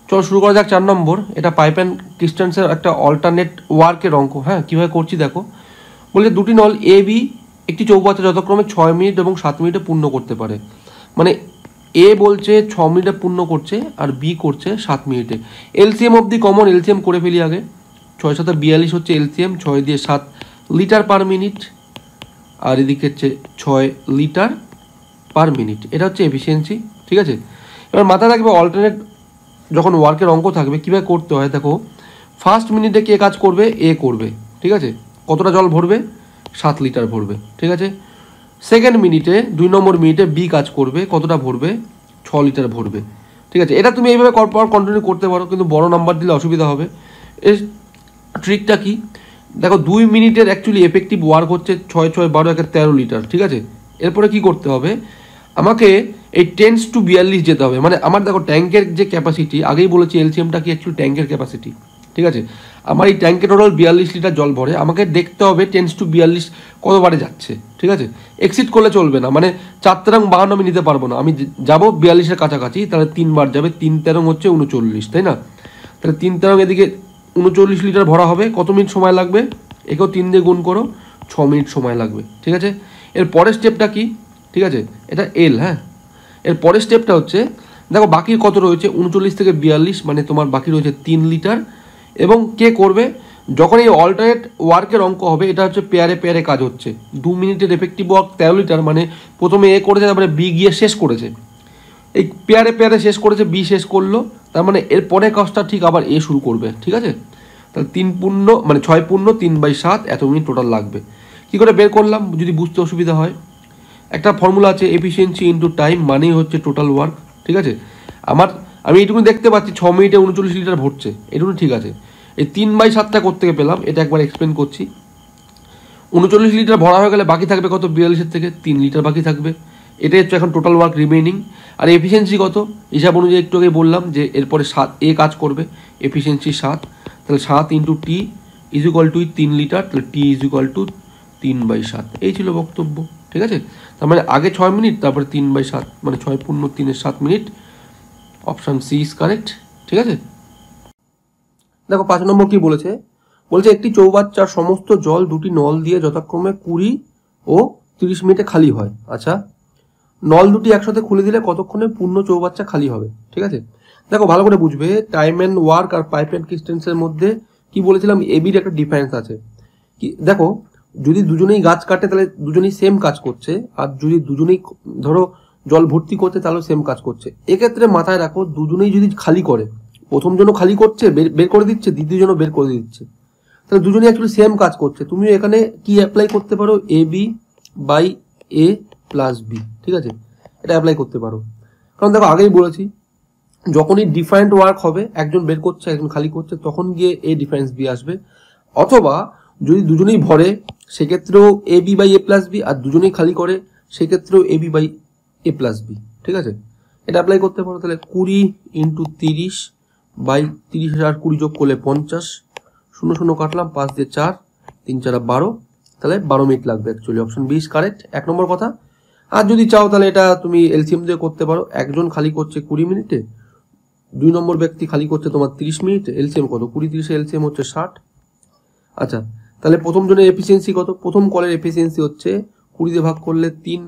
চলো শুরু করা যাক 4 নম্বর। এটা পাইপ অ্যান্ড ক্রিস্টেন্সের একটা অল্টারনেট ওয়ার্কের অঙ্ক। হ্যাঁ, কীভাবে করছি দেখো। বলে দুটি নল এ বি একটি চৌবাচ্চা যথাক্রমে 6 মিনিট এবং 7 মিনিটে পূর্ণ করতে পারে। মানে এ বলছে 6 মিনিটে পূর্ণ করছে আর বি করছে 7 মিনিটে। LCM of the common, LCM করে ফেলি আগে। 6 7 42 হচ্ছে এলসিএম, 6 দিয়ে 7 লিটার পার মিনিট, আর এদিকে হচ্ছে 6 লিটার পার মিনিট। এটা হচ্ছে এফিসিয়েন্সি। ঠিক আছে, এবার মাথায় রাখবে অল্টারনেট যখন ওয়ার্কের অঙ্ক থাকবে কীভাবে করতে হয় দেখো। ফার্স্ট মিনিটে কে কাজ করবে, এ করবে। ঠিক আছে, কতটা জল ভরবে, 7 লিটার ভরবে। ঠিক আছে, সেকেন্ড মিনিটে 2 নম্বর মিনিটে বি কাজ করবে, কতটা ভরবে, 6 লিটার ভরবে। ঠিক আছে, এটা তুমি এইভাবে কন্টিনিউ করতে পারো, কিন্তু বড় নাম্বার দিলে অসুবিধা হবে। এর ট্রিকটা কি দেখো, 2 মিনিটের অ্যাকচুয়ালি এফেক্টিভ ওয়ার্ক হচ্ছে 6 6 12 একে 13 লিটার। ঠিক আছে, এরপরে কি করতে হবে, আমাকে এই 10 to 42 যেতে হবে। মানে আমার দেখো ট্যাঙ্কের যে ক্যাপাসিটি, আগেই বলেছি এলসিএমটা কি অ্যাকচুয়ালি ট্যাঙ্কের ক্যাপাসিটি। ঠিক আছে, আমার এই ট্যাঙ্কে টোটাল 42 লিটার জল ভরে, আমাকে দেখতে হবে 10 to 42 কতবারে যাচ্ছে। ঠিক আছে, এক্সিট করলে চলবে না, মানে 4 তেরং 52 আমি নিতে পারবো না, আমি যাবো 42-এর কাছাকাছি, তাহলে 3 বার যাবে, 3 তেরং হচ্ছে 39, তাই না? তাহলে 3 তেরং এদিকে 39 লিটার ভরা হবে, কত মিনিট সময় লাগবে, একেও 3 দিয়ে গুণ করো, 6 মিনিট সময় লাগবে। ঠিক আছে, এর পরের স্টেপটা কি, ঠিক আছে, এটা এল। হ্যাঁ, এর পরের স্টেপটা হচ্ছে দেখো বাকি কত রয়েছে, 39 থেকে 42, মানে তোমার বাকি রয়েছে 3 লিটার। এবং কে করবে, যখন এই অল্টারনেট ওয়ার্কের অঙ্ক হবে, এটা হচ্ছে পেয়ারে পেয়ারে কাজ হচ্ছে। 2 মিনিটের এফেক্টিভ ওয়ার্ক 13 লিটার, মানে প্রথমে এ করেছে, তারপরে বি গিয়ে শেষ করেছে, এই পেয়ারে পেয়ারে শেষ করেছে, বি শেষ করলো, তার মানে এর পরের কাজটা ঠিক আবার এ শুরু করবে। ঠিক আছে, তাহলে 3 পূর্ণ মানে 6 পূর্ণ 3/7 এত মিনিট টোটাল লাগবে। কী করে বের করলাম, যদি বুঝতে অসুবিধা হয়, একটা ফর্মুলা আছে, এফিসিয়েন্সি ইন্টু টাইম মানেই হচ্ছে টোটাল ওয়ার্ক। ঠিক আছে, আমি এইটুকু দেখতে পাচ্ছি 6 মিনিটে 39 লিটার ভরছে, এটুকু ঠিক আছে। এই 3/7টা করতে পেলাম, এটা একবার এক্সপ্লেন করছি। 39 লিটার ভরা হয়ে গেলে বাকি থাকবে কত, 42-এর থেকে 3 লিটার বাকি থাকবে। এটাই হচ্ছে এখন টোটাল ওয়ার্ক রিমেইনিং। আর এফিসিয়েন্সি কত, হিসাব অনুযায়ী একটু আগে বললাম যে এরপরে 7 এ কাজ করবে, এফিসিয়েন্সি 7, তাহলে 7 into T is equal two 3 litre, তাহলে টি ইজ ইকুয়াল টু 3/7। এই ছিল বক্তব্য। ঠিক আছে, তার মানে আগে 6 মিনিট, তারপরে 3/7, মানে 6 পূর্ণ 3-এর 7 minute. Option C is correct. ঠিক আছে, দেখো 5 নম্বর কি বলেছে, বলছে একটি চৌবাচ্চার সমস্ত জল দুটি নল দিয়ে যথাক্রমে 20 ও 30 মিনিটে খালি হয়। আচ্ছা, নল দুটি একসাথে খুলে দিলে কতক্ষণে পূর্ণ চৌবাচ্চা খালি হবে। ঠিক আছে, দেখো ভালো করে বুঝবে, টাইম অ্যান্ড ওয়ার্ক আর পাইপ অ্যান্ড ডিস্টেন্সের মধ্যে কি বলেছিলাম, এবির একটা ডিফারেন্স আছে। কি দেখো, যদি দুজনেই গাছ কাটে তাহলে দুজনেই সেম কাজ করছে, আর যদি দুজনেই ধরো জল ভর্তি করতে তাহলে সেম কাজ করছে। এক্ষেত্রে মাথায় রাখো, দুজনেই যদি খালি করে, প্রথম জনও খালি করছে বের করে দিচ্ছে, দ্বিতীয় জনও বের করে দিচ্ছে, তাহলে দুজনেই অ্যাকচুয়ালি সেম কাজ করছে। তুমিও এখানে কি অ্যাপ্লাই করতে পারো, A B by A plus B. ঠিক আছে, এটা অ্যাপ্লাই করতে পারো, কারণ দেখো আগেই বলেছি, যখনই ডিফারেন্ট ওয়ার্ক হবে, একজন বের করছে একজন খালি করছে, তখন গিয়ে এ ডিফারেন্স বি আসবে। অথবা যদি দুজনেই ভরে, সেক্ষেত্রেও A B by A plus B, আর দুজনেই খালি করে, সেক্ষেত্রেও A B by A plus B. ঠিক আছে, এটা অ্যাপ্লাই করতে পারো। তাহলে 20 ইন্টু 30 বাই 30,000, 20 যোগ করলে 50, 0 0 কাটলাম, 5 দিয়ে 4, 3 4 12, তাহলে 12 মিনিট লাগবে actually. Option B is correct, 1 number কথা। আর যদি চাও তাহলে এটা তুমি এলসিএম দিয়ে করতে পারো, একজন খালি করছে 20 মিনিটে, 2 নম্বর ব্যক্তি খালি করছে তোমার 30 মিনিটে, এলসিএম কত, 20 30 এলসিএম হচ্ছে 60। আচ্ছা, তাহলে প্রথম জনের এফিসিয়েন্সি কত, প্রথম কলের এফিসিয়েন্সি হচ্ছে 20 দিয়ে ভাগ করলে 3,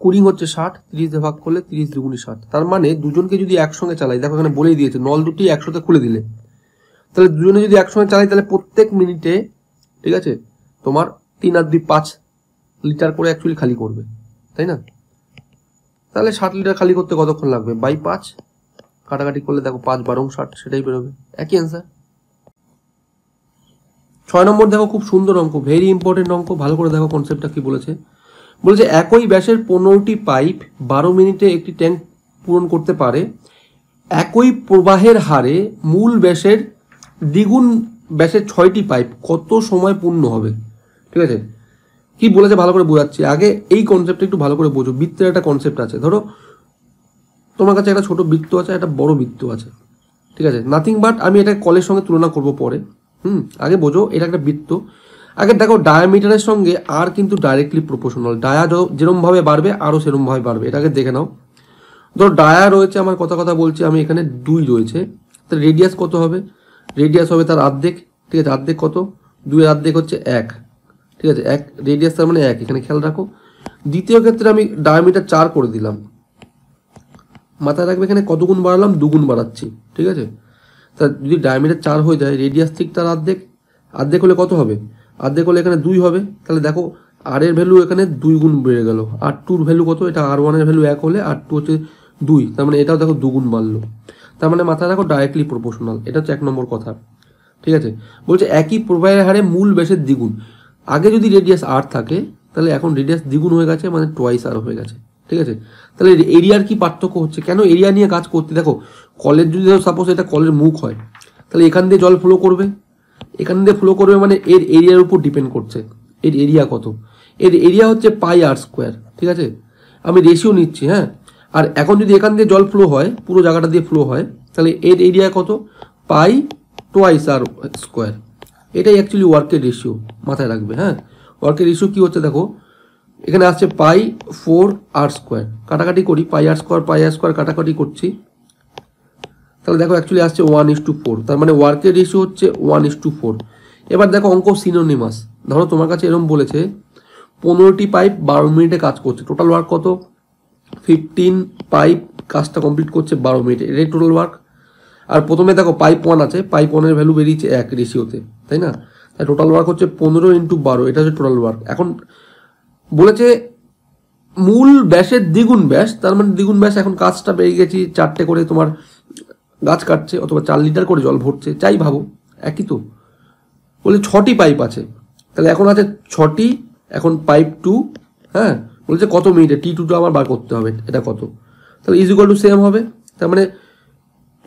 20 হচ্ছে 60, 30 দিয়ে ভাগ করলে 30 দুগুণে 60। তার মানে দুজনকে যদি একসঙ্গে চালাই, দেখো এখানে বলেই দিয়েছে, নল দুটি একসাথে খুলে দিলে, তাহলে দুজনে যদি একসঙ্গে চালাই, তাহলে প্রত্যেক মিনিটে, ঠিক আছে, তোমার 3 আর 2 5 লিটার করে অ্যাকচুয়ালি খালি করবে, তাই না? তাহলে 60 লিটার খালি করতে কতক্ষণ লাগবে, বাই 5, কাটাকাটি করলে দেখো 5 12 60 সেটাই বেরোবে, একই অ্যান্সার। 6 নম্বর দেখো খুব সুন্দর অঙ্ক, ভেরি ইম্পর্টেন্ট অঙ্ক, ভালো করে দেখো কনসেপ্টটা কি বলেছে। বলেছে একই ব্যাসের 15টি পাইপ 12 মিনিটে একটি ট্যাঙ্ক পূরণ করতে পারে। একই প্রবাহের হারে মূল ব্যাসের দ্বিগুণ ব্যাসের 6টি পাইপ কত সময় পূর্ণ হবে? ঠিক আছে, কি বলেছে ভালো করে বোঝাচ্ছি। আগে এই কনসেপ্টটা একটু ভালো করে বোঝো। বৃত্তের একটা কনসেপ্ট আছে, ধরো তোমার কাছে একটা ছোট বৃত্ত আছে, একটা বড় বৃত্ত আছে, ঠিক আছে, নাথিং বাট আমি এটা কলের সঙ্গে তুলনা করব পরে। আগে বোঝো এটা একটা বৃত্ত। আগে দেখো ডায়ামিটারের সঙ্গে আর কিন্তু ডাইরেক্টলি প্রপোর্শনাল, ডায়া যেরমভাবে বাড়বে আরও সেরমভাবে বাড়বে, এটাকে দেখে নাও। ধরো ডায়া রয়েছে, আমার কথা বলছি আমি, এখানে 2 রয়েছে, তো রেডিয়াস কত হবে? রেডিয়াস হবে তার অর্ধেক, ঠিক আছে, অর্ধেক কত? 2 এর অর্ধেক হচ্ছে 1, ঠিক আছে, 1 রেডিয়াস তার মানে 1, এখানে খেয়াল রাখো। দ্বিতীয় ক্ষেত্রে আমি ডায়ামিটার 4 করে দিলাম, মাথায় রাখবে এখানে কত গুণ বাড়ালাম? 2 গুণ বাড়াচ্ছি, ঠিক আছে। তা যদি ডায়ামিটার 4 হয়ে যায়, রেডিয়াস ঠিক তার অর্ধেক, অর্ধেক হলে কত হবে? অর্ধেক হলে এখানে 2 হবে, তাহলে দেখো আর এর ভ্যালু এখানে 2 গুণ বেড়ে গেল। আর 2 ভ্যালু কত? এটা R1 এর ভ্যালু 1 হলে R2 হচ্ছে 2, তার মানে এটাও দেখো 2 গুণ বাড়লো, তার মানে মাথায় রাখো ডাইরেক্টলি প্রপোর্শনাল, এটা হচ্ছে 1 নম্বর কথা, ঠিক আছে। বলছে একই প্রবাহের হারে মূল ব্যাসের দ্বিগুণ। আগে যদি রেডিয়াস R থাকে, তাহলে এখন রেডিয়াস দ্বিগুণ হয়ে গেছে, মানে টোয়াইস R হয়ে গেছে, ঠিক আছে। তাহলে এরিয়ার কি পার্থক্য হচ্ছে? কেন এরিয়া নিয়ে কাজ করতে? দেখো কলের যদি সাপোজ এটা কলের মুখ হয়, তাহলে এখান দিয়ে জল ফ্লো করবে, এখান দিয়ে ফ্লো করবে, মানে এর এরিয়ার উপর ডিপেন্ড করছে। এর এরিয়া কত? এর এরিয়া হচ্ছে πr², ঠিক আছে, আমি রেশিও নিচ্ছি, হ্যাঁ। আর এখন যদি এখান দিয়ে জল ফ্লো হয়, পুরো জায়গাটা দিয়ে ফ্লো হয়, তাহলে এর এরিয়া কত? π2r²। এটাই অ্যাকচুয়ালি ওয়ার্কের রেশিও, মাথায় রাখবে, হ্যাঁ। ওয়ার্কের রেশিও কি হচ্ছে দেখো, এখানে আসছে π4r², কাটাকাটি করি, πr² কাটাকাটি করছি, তাহলে দেখো অ্যাকচুয়ালি আসছে 1:4, তার মানে ওয়ার্কের রেশিও হচ্ছে 1:4। এবার দেখো অঙ্ক সিনোনিমাস। ধরো তোমার কাছে এরকম বলেছে 15টি পাইপ 12 মিনিটে কাজ করছে, টোটাল ওয়ার্ক কত? 15 পাইপ কাজটা কমপ্লিট করছে 12 মিনিটে, এটাই টোটাল ওয়ার্ক। আর প্রথমে দেখো পাইপ 1 আছে, পাইপ 1 এর ভ্যালু বেরিয়েছে 1 রেশিওতে, তাই না? তাই টোটাল ওয়ার্ক হচ্ছে 15 × 12, এটা হচ্ছে টোটাল ওয়ার্ক। এখন বলেছে মূল ব্যাসের দ্বিগুণ ব্যাস, তার মানে দ্বিগুণ ব্যাস, এখন কাজটা বেরিয়ে গেছি 4টে করে তোমার গাছ কাটছে, অথবা 4 লিটার করে জল ভরছে, চাই ভাবো একই তো। বলে 6টি পাইপ আছে, তাহলে এখন আছে 6টি, এখন পাইপ 2, হ্যাঁ, বলছে কত মিনিটে, T2টা আমার বার করতে হবে, এটা কত? তাহলে ইজ ইকুয়াল টু সেম হবে, তার মানে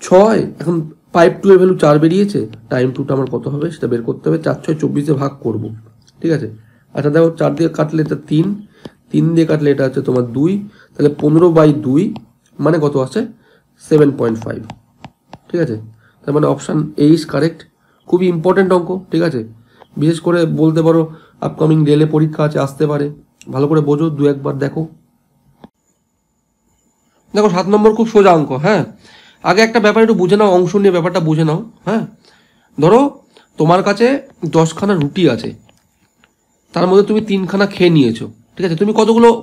6, এখন পাইপ 2 এর ভ্যালু 4 বেরিয়েছে, টাইম 2টা আমার কত হবে সেটা বের করতে হবে, 4 6 24 ভাগ করব, ঠিক আছে। আচ্ছা দেখো 4 দিয়ে কাটলে এটা 3, 3 দিয়ে কাটলে এটা হচ্ছে তোমার 2, তাহলে 15/2 মানে কত আছে? 7.5, ঠিক আছে। তার মানে অপশান এ ইজ কারেক্ট। খুবই ইম্পর্টেন্ট অঙ্ক, ঠিক আছে, বিশেষ করে বলতে পারো আপকামিং রেলে পরীক্ষা আছে, আসতে পারে, ভালো করে বোঝো, 2-1 দেখো। দেখো 7 নম্বর খুব সোজা অঙ্ক, হ্যাঁ। আগে একটা ব্যাপার একটু বুঝে নাও, অংশ নিয়ে ব্যাপারটা বুঝে নাও, হ্যাঁ। ধরো তোমার কাছে 10খানা রুটি আছে, তার মধ্যে তুমি 3খানা খেয়ে নিয়েছো, ঠিক আছে। তুমি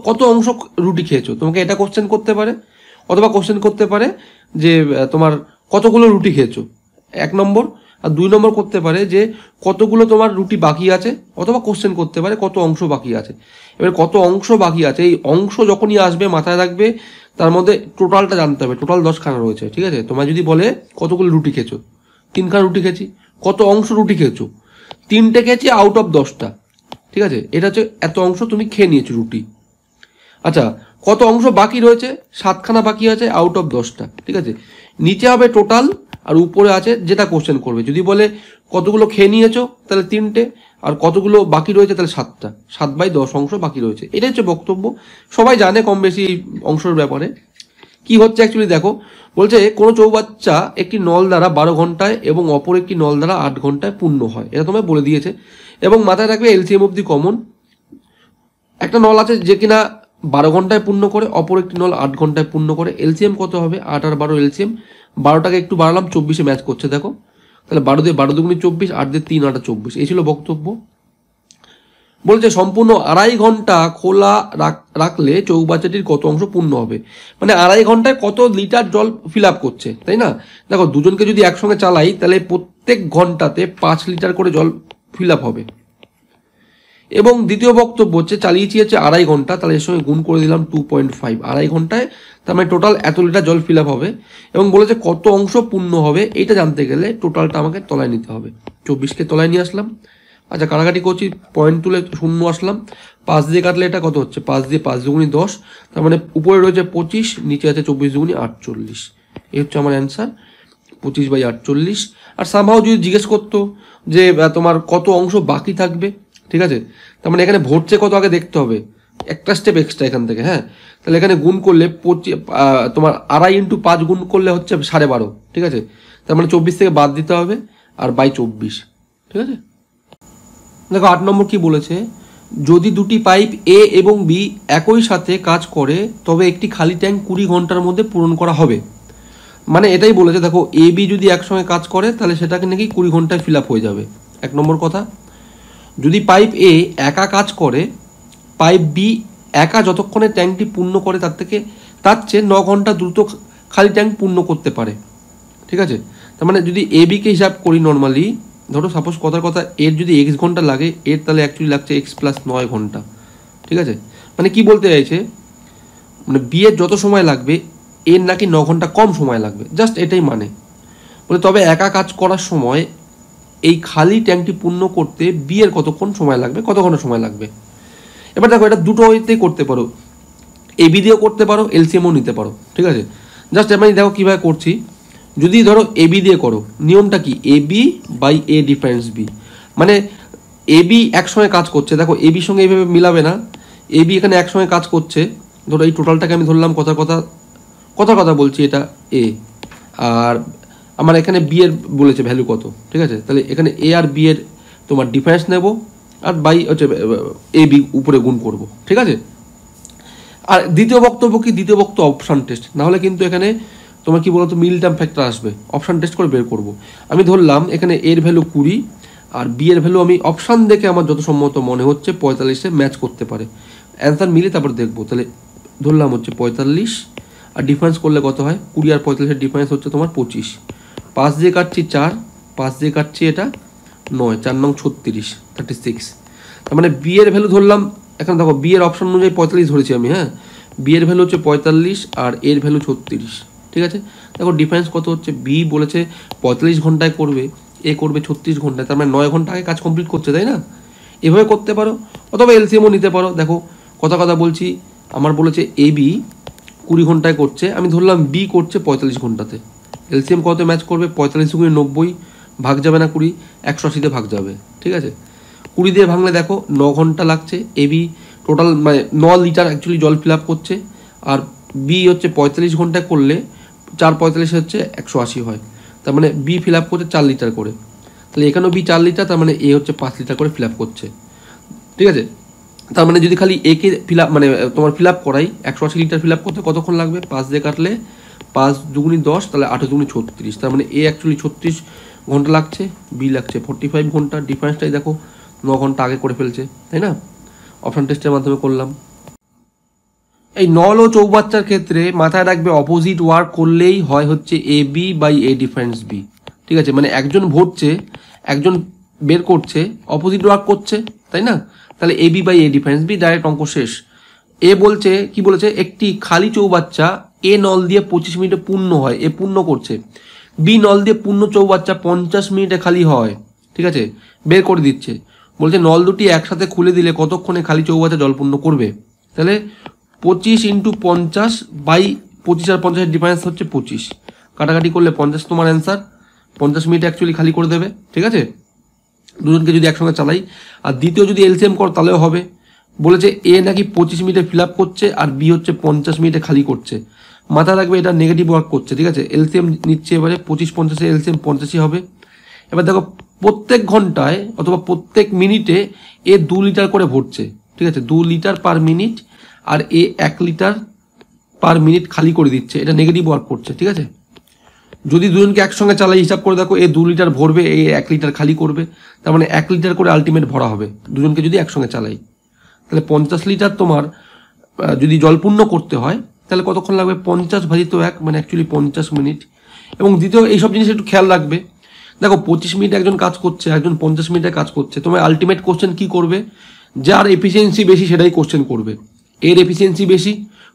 কত অংশ রুটি খেয়েছো? তোমাকে এটা কোশ্চেন করতে পারে, অথবা কোশ্চেন করতে পারে যে তোমার কতগুলো রুটি খেয়েছো, 1 নম্বর। আর 2 নম্বর করতে পারে যে কতগুলো তোমার রুটি বাকি আছে, অথবা কোশ্চেন করতে পারে কত অংশ বাকি আছে। এবার কত অংশ বাকি আছে, এই অংশ যখনই আসবে মাথায় রাখবে তার মধ্যে টোটালটা জানতে হবে, টোটাল 10খানা রয়েছে, ঠিক আছে। তোমার যদি বলে কতগুলো রুটি খেয়েছো, 3খানা রুটি খেয়েছি, কত অংশ রুটি খেয়েছো? 3টে খেয়েছি আউট অফ 10টা, ঠিক আছে, এটা হচ্ছে এত অংশ তুমি খেয়ে নিয়েছো রুটি। আচ্ছা কত অংশ বাকি রয়েছে? 7খানা বাকি আছে আউট অফ 10টা, ঠিক আছে। নিচে হবে টোটাল, আর উপরে আছে যেটা কোশ্চেন করবে। যদি বলে কতগুলো খেয়ে নিয়েছো, তাহলে 3টে, আর কতগুলো বাকি রয়েছে, তাহলে 7টা, 7/10 অংশ বাকি রয়েছে, এটাই হচ্ছে বক্তব্য। সবাই জানে কম বেশি অংশের ব্যাপারে। কি হচ্ছে অ্যাকচুয়ালি দেখো, বলছে কোনো চৌবাচ্চা একটি নল দ্বারা 12 ঘন্টায় এবং অপর একটি নল দ্বারা 8 ঘন্টায় পূর্ণ হয়, এটা তোমায় বলে দিয়েছে। এবং মাথায় রাখবে এলসিএম অব দি কমন, একটা নল আছে যে কিনা 12 ঘন্টায় পূর্ণ করে, অপর একটি নল 8 ঘন্টায় পূর্ণ করে। এলসিএম কত হবে? 8 আর 12 এলসিএম, 12টাকে একটু বাড়ালাম, 24-এ ম্যাচ করছে দেখো, তাহলে 12 দিয়ে 12 দুগুণে 24, 8 দিয়ে 3 8 24, এই ছিল বক্তব্য। বলছে সম্পূর্ণ 2.5 ঘন্টা খোলা রাখলে চৌবাচ্চাটির কত অংশ পূর্ণ হবে, মানে 2.5 ঘন্টায় কত লিটার জল ফিল আপ করছে, তাই না? দেখো দুজনকে যদি একসঙ্গে চালাই, তাহলে প্রত্যেক ঘন্টাতে 5 লিটার করে জল ফিল আপ হবে। এবং দ্বিতীয় বক্তব্য হচ্ছে চালিয়েছি হচ্ছে 2.5 ঘন্টা, তাহলে এর সঙ্গে গুণ করে দিলাম 2.5, 2.5 ঘন্টায় তার মানে টোটাল এত লিটার জল ফিল আপ হবে। এবং বলেছে কত অংশ পূর্ণ হবে, এটা জানতে গেলে টোটালটা আমাকে তলায় নিতে হবে। 24কে তলায় নিয়ে আসলাম, আচ্ছা কাটাকাটি করছি, পয়েন্ট তুলে শূন্য আসলাম, 5 দিয়ে কাটলে এটা কত হচ্ছে, 5 দিয়ে 5 দুগুণি 10, তার মানে উপরে রয়েছে 25, নিচে আছে 24 দুগুণি 48। এই হচ্ছে আমার অ্যান্সার, 25/48। আর সামহাও যদি জিজ্ঞেস করতো যে তোমার কত অংশ বাকি থাকবে, ঠিক আছে, তার মানে এখানে ভরছে কত আগে দেখতে হবে, একটা স্টেপ এক্সট্রা এখান থেকে, হ্যাঁ, তাহলে এখানে গুণ করলে তোমার 2.5 × 5 গুণ করলে হচ্ছে 12.5, ঠিক আছে, তার মানে 24 থেকে বাদ দিতে হবে আর বাই 24, ঠিক আছে। দেখো 8 নম্বর কি বলেছে, যদি দুটি পাইপ এ এবং বি একই সাথে কাজ করে তবে একটি খালি ট্যাঙ্ক 20 ঘন্টার মধ্যে পূরণ করা হবে। মানে এটাই বলেছে, দেখো এ বি যদি একসঙ্গে কাজ করে তাহলে সেটাকে নাকি 20 ঘন্টায় ফিল আপ হয়ে যাবে, 1 নম্বর কথা। যদি পাইপ এ একা কাজ করে, পাইপ বি একা যতক্ষণে ট্যাঙ্কটি পূর্ণ করে তার চেয়ে 9 ঘন্টা দ্রুত খালি ট্যাঙ্ক পূর্ণ করতে পারে, ঠিক আছে। তার মানে যদি এ বিকে হিসাব করি নর্মালি, ধরো সাপোজ কথার কথা এর যদি x ঘন্টা লাগে, এর তাহলে অ্যাকচুয়ালি লাগছে x + 9 ঘন্টা, ঠিক আছে। মানে কি বলতে চাইছে, মানে বি এর যত সময় লাগবে এর নাকি 9 ঘন্টা কম সময় লাগবে, জাস্ট এটাই মানে। বলে তবে একা কাজ করার সময় এই খালি ট্যাঙ্কটি পূর্ণ করতে বি এর কতক্ষণ সময় লাগবে, কত ঘন্টা সময় লাগবে। এবার দেখো এটা দুটো ওয়েতেই করতে পারো, এ বি দিয়েও করতে পারো, এলসিএমও নিতে পারো, ঠিক আছে। জাস্ট আমি দেখো কীভাবে করছি, যদি ধরো এ বি দিয়ে করো, নিয়মটা কি, A B by A difference B, মানে এ বি একসঙ্গে কাজ করছে, দেখো এ বির সঙ্গে এইভাবে মিলাবে না, এ বি এখানে একসঙ্গে কাজ করছে, ধরো এই টোটালটাকে আমি ধরলাম কথার কথা বলছি, এটা এ, আর আমার এখানে বি এর বলেছে ভ্যালু কত, ঠিক আছে, তাহলে এখানে এ আর বি এর তোমার ডিফারেন্স নেব আর বাই হচ্ছে এ বি উপরে গুণ করব, ঠিক আছে। আর দ্বিতীয় বক্তব্য কি, দ্বিতীয় বক্তব্য অপশান টেস্ট, নাহলে কিন্তু এখানে তোমার কি বলতো মিল টার্ম ফ্যাক্টর আসবে, অপশান টেস্ট করে বের করব। আমি ধরলাম এখানে এর ভ্যালু 20 আর বি এর ভ্যালু আমি অপশান দেখে আমার যত সম্মত মনে হচ্ছে 45-এ ম্যাচ করতে পারে, অ্যান্সার মিলে তারপর দেখবো। তাহলে ধরলাম হচ্ছে 45 আর ডিফারেন্স করলে কত হয়, 20 আর 45-এর ডিফারেন্স হচ্ছে তোমার 25, 5 দিয়ে কাটছি 4, 5 দিয়ে কাটছি এটা 9, 4 9 36, 36। তার মানে বি এর ভ্যালু ধরলাম, এখন দেখো বি এর অপশন অনুযায়ী 45 ধরেছি আমি, হ্যাঁ, বি এর ভ্যালু হচ্ছে 45 আর এর ভ্যালু 36, ঠিক আছে। দেখো ডিফারেন্স কত হচ্ছে, বি বলেছে 45 ঘন্টায় করবে, এ করবে 36 ঘন্টায়, তার মানে 9 ঘন্টা আগে কাজ কমপ্লিট করছে, তাই না। এভাবে করতে পারো, অথবা এলসিএমও নিতে পারো। দেখো কথা বলছি, আমার বলেছে এ বি 20 ঘন্টায় করছে, আমি ধরলাম বি করছে 45 ঘন্টাতে, এলসিএম কত ম্যাচ করবে, 45 × 90, ভাগ যাবে না 20, 180-তে ভাগ যাবে, ঠিক আছে। 20 দিয়ে ভাঙলে দেখো 9 ঘন্টা লাগছে, এ বি টোটাল মানে 9 লিটার অ্যাকচুয়ালি জল ফিল আপ করছে, আর বি হচ্ছে 45 ঘন্টায় করলে 4 45 হচ্ছে 180 হয়, তার মানে বি ফিল আপ করছে 4 লিটার করে, তাহলে এখানেও বি 4 লিটার, তার মানে এ হচ্ছে 5 লিটার করে ফিল আপ করছে, ঠিক আছে। তার মানে যদি খালি একে ফিল আপ মানে তোমার ফিল আপ করাই 180 লিটার ফিল আপ করতে কতক্ষণ লাগবে, 5 দিয়ে কাটলে 5 দুগুণি 10, তাহলে 8 দুগুণি 36, তার মানে এ অ্যাকচুয়ালি 36 ঘন্টা লাগছে, বি লাগছে 45 ঘন্টা, ডিফারেন্সটাই দেখো 9 ঘন্টা আগে করে ফেলছে, তাই না, অপশন টেস্টের মাধ্যমে করলাম। এই নল ও চৌবাচ্চার ক্ষেত্রে মাথায় রাখবে অপোজিট ওয়ার্ক করলেই হয় হচ্ছে A B by A difference B, ঠিক আছে। মানে একজন ভরছে একজন বের করছে, অপোজিট ওয়ার্ক করছে, তাই না, তাহলে A B by A difference B, direct অঙ্ক শেষ। এ বলছে কি বলেছে, একটি খালি চৌবাচ্চা এ নল দিয়ে 25 মিনিটে পূর্ণ হয়, এ পূর্ণ করছে, বি নল দিয়ে পূর্ণ চৌবাচ্চা 50 মিনিটে খালি হয়, ঠিক আছে, বের করে দিচ্ছে। বলছে নল দুটি একসাথে খুলে দিলে কতক্ষণে খালি চৌবাচ্চা জল পূর্ণ করবে, তাহলে 25 × 50 বাই 25 আর 50-এর ডিফারেন্স হচ্ছে 25, কাটাকাটি করলে 50 তোমার অ্যান্সার, 50 মিনিটে অ্যাকচুয়ালি খালি করে দেবে, ঠিক আছে, দুজনকে যদি একসঙ্গে চালাই। আর দ্বিতীয় যদি এলসিএম করো তাহলেও হবে, বলেছে এ নাকি 25 মিনিটে ফিল আপ করছে আর বি হচ্ছে 50 মিনিটে খালি করছে, মাথায় রাখবে এটা নেগেটিভ ওয়ার্ক করছে, ঠিক আছে। এলসিএম নিচ্ছে এবারে 25 50-এ এলসিএম 50-ই হবে। এবার দেখো প্রত্যেক ঘন্টায় অথবা প্রত্যেক মিনিটে এ 2 লিটার করে ভরছে, ঠিক আছে, 2 লিটার পার মিনিট, আর এ 1 লিটার পার মিনিট খালি করে দিচ্ছে, এটা নেগেটিভ ওয়ার্ক করছে, ঠিক আছে। যদি দুজনকে একসঙ্গে চালাই হিসাব করে দেখো, এ 2 লিটার ভরবে, এ 1 লিটার খালি করবে, তার মানে 1 লিটার করে আলটিমেট ভরা হবে দুজনকে যদি একসঙ্গে চালাই, তাহলে 50 লিটার তোমার যদি জল পূর্ণ করতে হয় তাহলে কতক্ষণ লাগবে, 50/1 মানে অ্যাকচুয়ালি 50 মিনিট। এবং দ্বিতীয় এইসব জিনিস একটু খেয়াল রাখবে, দেখো 25 মিনিট একজন কাজ করছে, একজন 50 মিনিটে কাজ করছে, তোমার আলটিমেট কোশ্চেন কি করবে, যার এফিসিয়েন্সি বেশি সেটাই কোশ্চেন করবে। এর এফিসিয়েন্সি বেশি,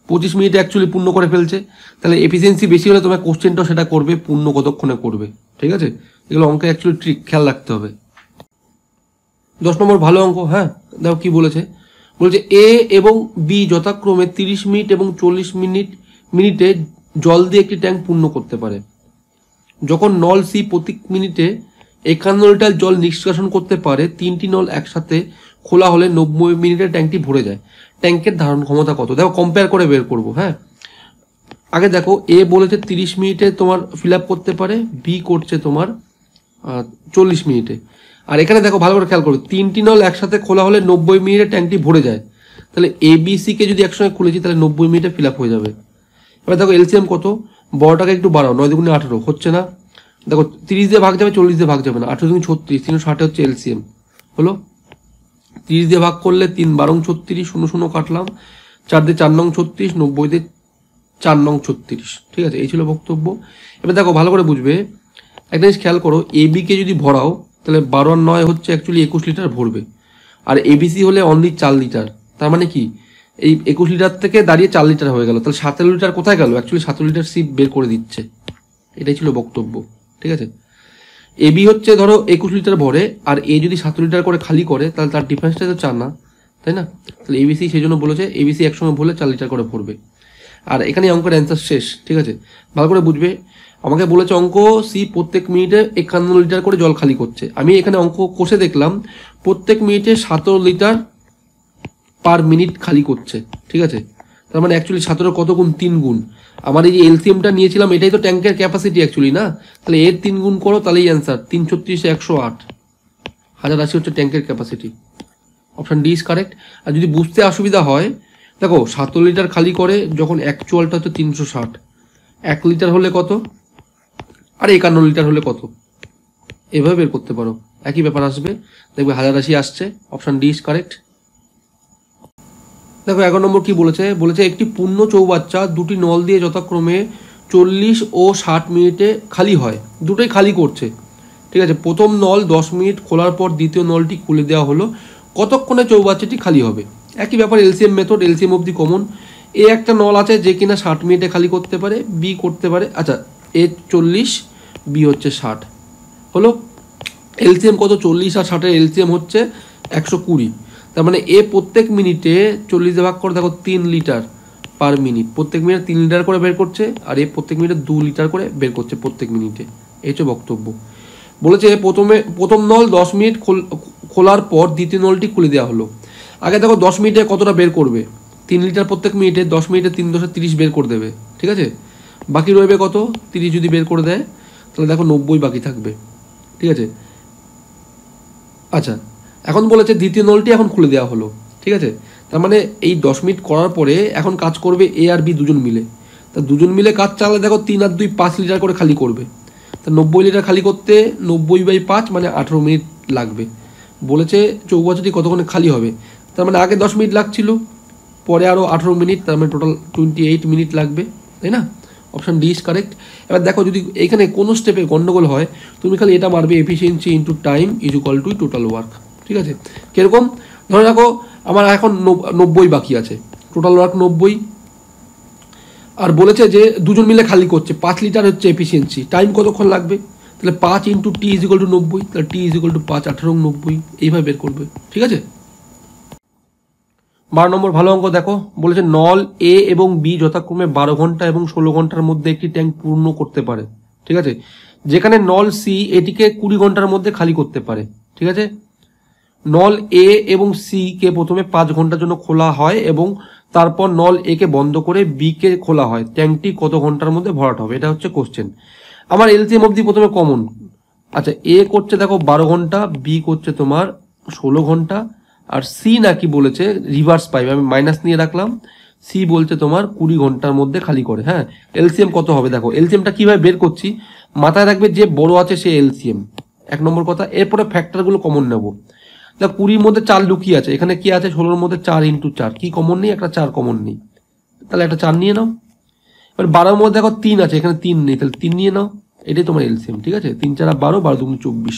25 মিনিটে অ্যাকচুয়ালি পূর্ণ করে ফেলছে, তাহলে এফিসিয়েন্সি বেশি হলে তোমার কোশ্চেনটাও সেটা করবে, পূর্ণ কতক্ষণে করবে। ঠিক আছে, এগুলো অঙ্কে অ্যাকচুয়ালি ট্রিক খেয়াল রাখতে হবে। 10 নম্বর ভালো অঙ্ক। হ্যাঁ দেখো কি বলেছে, বলছে এ এবং বি যথাক্রমে 30 মিনিট এবং 40 মিনিটে জল দিয়ে একটি ট্যাঙ্ক পূর্ণ করতে পারে। যখন নল সি প্রতি মিনিটে 51 লিটার জল নিষ্কাশন করতে পারে, 3টি নল একসাথে খোলা হলে 90 মিনিটে ট্যাঙ্কটি ভরে যায়। ট্যাঙ্কের ধারণ ক্ষমতা কত? দেখো কম্পেয়ার করে বের করবো। হ্যাঁ আগে দেখো, এ বলেছে 30 মিনিটে তোমার ফিল আপ করতে পারে, বি করছে তোমার 40 মিনিটে। আর এখানে দেখো ভালো করে খেয়াল করো, 3টি নল একসাথে খোলা হলে 90 মিনিটে ট্যাঙ্কটি ভরে যায়। তাহলে এ বি সি কে যদি একসঙ্গে খুলেছি তাহলে 90 মিনিটে ফিল আপ হয়ে যাবে। এবার দেখো এলসিএম কত, বড়টাকে একটু বাড়াও, 9 দুগুণে 18 হচ্ছে না। দেখো 30 দিয়ে ভাগ যাবে, 40 দিয়ে ভাগ যাবে না, 18 দুগুণে 36, 360 হচ্ছে এলসিএম হলো। 30 দিয়ে ভাগ করলে 3 12 36, 0 0 কাটলাম, 4 দিয়ে 4 নং 36, 90 দিয়ে 4 নং 36। ঠিক আছে, এই ছিল বক্তব্য। এবার দেখো ভালো করে বুঝবে, একটা জিনিস খেয়াল করো, এ বি কে যদি ভরাও তাহলে 12 আর 9 হচ্ছে অ্যাকচুয়ালি 21 লিটার ভরবে, আর এবিসি হলে অনলি 4 লিটার। তার মানে কি, এই 21 লিটার থেকে দাঁড়িয়ে 4 লিটার হয়ে গেল, তাহলে 17 লিটার কোথায় গেল? অ্যাকচুয়ালি 17 লিটার সি বের করে দিচ্ছে, এটাই ছিল বক্তব্য। ঠিক আছে, এবি হচ্ছে ধরো 21 লিটার ভরে, আর এ যদি 17 লিটার করে খালি করে তাহলে তার ডিফারেন্সটা তো 4 না, তাই না? তাহলে এবিসি সেই জন্য বলেছে এবিসি একসঙ্গে ভরলে 4 লিটার করে ভরবে। আর এখানে অঙ্কের অ্যান্সার শেষ। ঠিক আছে, ভালো করে বুঝবে। আমাকে বলেছে অঙ্ক সি প্রত্যেক মিনিটে 51 লিটার করে জল খালি করছে। আমি এখানে অঙ্ক কষে দেখলাম প্রত্যেক মিনিটে 17 লিটার পার মিনিট খালি করছে। ঠিক আছে, তার মানে অ্যাকচুয়ালি 17 কত গুণ? 3 গুণ। আমার এই যে এলসিএমটা নিয়েছিলাম এটাই তো ট্যাঙ্কের ক্যাপাসিটি অ্যাকচুয়ালি না, তাহলে এর 3 গুণ করো তাহলেই অ্যান্সার। 336 108 1080 হচ্ছে ট্যাঙ্কের capacity. Option D is correct. আর যদি বুঝতে অসুবিধা হয়, দেখো 17 লিটার খালি করে যখন অ্যাকচুয়ালটা হচ্ছে 360, 1 লিটার হলে কত আর 51 লিটার হলে কত, এভাবে বের করতে পারো, একই ব্যাপার আসবে, দেখবে 1080 আসছে। Option D is correct. দেখো 11 নম্বর কি বলেছে, বলেছে একটি পূর্ণ চৌবাচ্চা দুটি নল দিয়ে যথাক্রমে 40 ও 60 মিনিটে খালি হয়, দুটোই খালি করছে। ঠিক আছে, প্রথম নল 10 মিনিট খোলার পর দ্বিতীয় নলটি খুলে দেওয়া হলো, কতক্ষণে চৌবাচ্চাটি খালি হবে? একই ব্যাপার, এলসিএম মেথড, এলসিএম অবধি কমন। এ একটা নল আছে যে কিনা 60 মিনিটে খালি করতে পারে, বি করতে পারে, আচ্ছা এ 40, বি হচ্ছে 60 হলো। এলসিএম কত? 40 আর 60 এর এলসিএম হচ্ছে 120। তার মানে এ প্রত্যেক মিনিটে 40 ভাগ করে দেখো 3 লিটার পার মিনিট, প্রত্যেক মিনিটে 3 লিটার করে বের করছে, আর এ প্রত্যেক মিনিটে 2 লিটার করে বের করছে প্রত্যেক মিনিটে। এই হচ্ছে বক্তব্য। বলেছে প্রথম নল 10 মিনিট খোলার পর দ্বিতীয় নলটি খুলে দেওয়া হলো। আগে দেখো 10 মিনিটে কতটা বের করবে? 3 লিটার প্রত্যেক মিনিটে, 10 মিনিটে 3 × 30 বের করে দেবে। ঠিক আছে, বাকি রইবে কত? 30 যদি বের করে দেয় তাহলে দেখো 90 বাকি থাকবে। ঠিক আছে, আচ্ছা এখন বলেছে দ্বিতীয় নলটি এখন খুলে দেওয়া হলো। ঠিক আছে, তার মানে এই 10 মিনিট করার পরে এখন কাজ করবে এ আর বি দুজন মিলে। তা দুজন মিলে কাজ চালালে দেখো 3 আর 2 5 লিটার করে খালি করবে। তা 90 লিটার খালি করতে 90/5 মানে 18 মিনিট লাগবে। বলেছে চৌবাচ্চাটি কতক্ষণে খালি হবে, তার মানে আগে 10 মিনিট লাগছিল, পরে আরও 18 মিনিট, তার মানে টোটাল 28 মিনিট লাগবে, তাই না? Option D is correct. এবার দেখো যদি এখানে কোনো স্টেপে গন্ডগোল হয়, তুমি খালি এটা মারবে, efficiency into time is equal to total work. ঠিক আছে, কিরকম? ধরে রাখো আমার এখন 90 বাকি আছে, টোটাল ওয়ার্ক 90, আর বলেছে যে দুজন মিলে খালি করছে, 5 লিটার হচ্ছে এফিসিয়েন্সি, টাইম কতক্ষণ লাগবে? তাহলে 5 × t ইজ ইকুয়াল টু 90, তাহলে t ইজ ইকুয়াল টু 5 18 90, এইভাবে বের করবে। ঠিক আছে, 12 নম্বর ভালো অঙ্ক দেখো, বলেছে নল এ এবং বি যথাক্রমে 12 ঘন্টা এবং 16 ঘন্টার মধ্যে একটি ট্যাঙ্ক পূর্ণ করতে পারে। ঠিক আছে, যেখানে নল সি এটিকে 20 ঘন্টার মধ্যে খালি করতে পারে। ঠিক আছে, নল এ এবং সি কে প্রথমে 5 ঘন্টার জন্য খোলা হয় এবং তারপর নল এ কে বন্ধ করে বি কে খোলা হয়, ট্যাঙ্কটি কত ঘন্টার মধ্যে ভরাট হবে? এটা হচ্ছে কোশ্চেন। আমার এলসিএম অবধি প্রথমে কমন। আচ্ছা এ করছে দেখো 12 ঘন্টা, বি করছে তোমার 16 ঘন্টা, আর সি নাকি বলেছে রিভার্স পাইপ, আমি মাইনাস নিয়ে রাখলাম, সি বলছে তোমার 20 ঘন্টার মধ্যে খালি করে। হ্যাঁ, এলসিএম কত হবে দেখো, এলসিএমটা কিভাবে বের করছি মাথায় রাখবে, যে বড় আছে সে এলসিএম, 1 নম্বর কথা। এরপরে ফ্যাক্টরগুলো কমন নেব। দেখ 20-র মধ্যে 4 লুকিয়ে আছে, এখানে কি আছে? 16-র মধ্যে 4 × 4, কি কমন নেই? একটা 4 কমন নেই, তাহলে একটা 4 নিয়ে নাও। এবার 12-র মধ্যে দেখো 3 আছে, এখানে 3 নেই, তাহলে 3 নিয়ে নাও, এটাই তোমার এলসিএম। ঠিক আছে, 3 × 4 = 12, 12 × 2 = 24,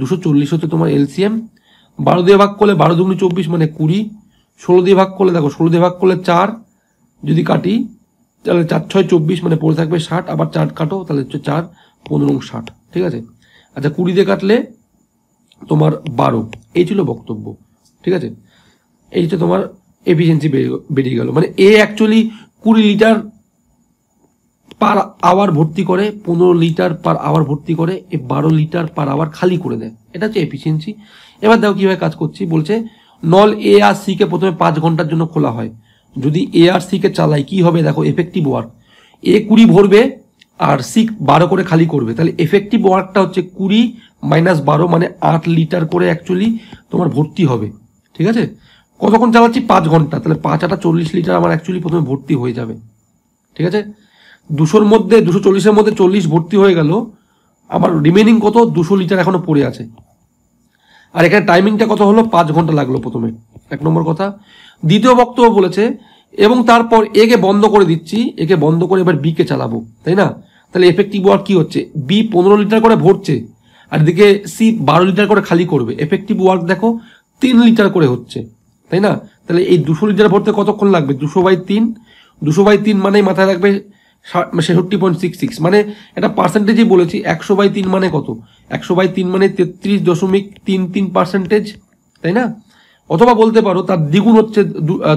240 হচ্ছে তোমার এলসিএম। 12 দিয়ে ভাগ করলে 12 দুগুণে 24 মানে 20, 16 দিয়ে ভাগ করলে দেখো 16 দিয়ে ভাগ করলে 4 যদি কাটি তাহলে 4 6 24 মানে পড়ে থাকবে 60, আবার 4 কাটো তাহলে হচ্ছে 4 15 60, ঠিক আছে। আচ্ছা 20 দিয়ে কাটলে তোমার 12, এই ছিল বক্তব্য, ঠিক আছে। এই হচ্ছে তোমার এফিসিয়েন্সি বেরিয়ে গেল, মানে এ অ্যাকচুয়ালি 20 লিটার পার আওয়ার ভর্তি করে, 15 লিটার পার আওয়ার ভর্তি করে, 12 লিটার পার আওয়ার খালি করে দেয়, এটা হচ্ছে এফিসিয়েন্সি। এবার দেখো কিভাবে কাজ করছি, বলছে নল এ আর সি কে প্রথমে 5 ঘন্টার জন্য খোলা হয়, যদি এ আর সি কে চালাই কি হবে দেখো, এফেক্টিভ ওয়ার্ক এ 20 ভরবে আর সি 12 করে খালি করবে, তাহলে এফেক্টিভ ওয়ার্কটা হচ্ছে 20 মাইনাস 12 মানে 8 লিটার করে অ্যাকচুয়ালি তোমার ভর্তি হবে, ঠিক আছে। কতক্ষণ চালাচ্ছি 5 ঘন্টা, তাহলে 5 8 40 লিটার আমার অ্যাকচুয়ালি প্রথমে ভর্তি হয়ে যাবে, ঠিক আছে। 200-র মধ্যে 240-এর মধ্যে 40 ভর্তি হয়ে গেল, আমার রিমেনিং কত 200 লিটার এখনো পড়ে আছে। আর এখানে টাইমিংটা কত হলো, 5 ঘন্টা লাগলো প্রথমে, এক নম্বর কথা। দ্বিতীয় বক্তব্য বলেছে এবং তারপর এ কে বন্ধ করে দিচ্ছি, একে বন্ধ করে এবার বি কে চালাবো, তাই না। তাহলে এফেক্টিভ ওয়ার্ক কি হচ্ছে, বি 15 লিটার করে ভরছে আর এদিকে সি 12 লিটার করে খালি করবে, এফেক্টিভ ওয়ার্ক দেখো 3 লিটার করে হচ্ছে, তাই না। তাহলে এই 200 লিটার ভরতে কতক্ষণ লাগবে, 200/3 মানেই মাথায় রাখবে 66.66, মানে এটা পার্সেন্টেজই বলেছি, 100/3 মানে কত, 100/3 মানে 33.33%, তাই না। অথবা বলতে পারো তার দ্বিগুণ হচ্ছে,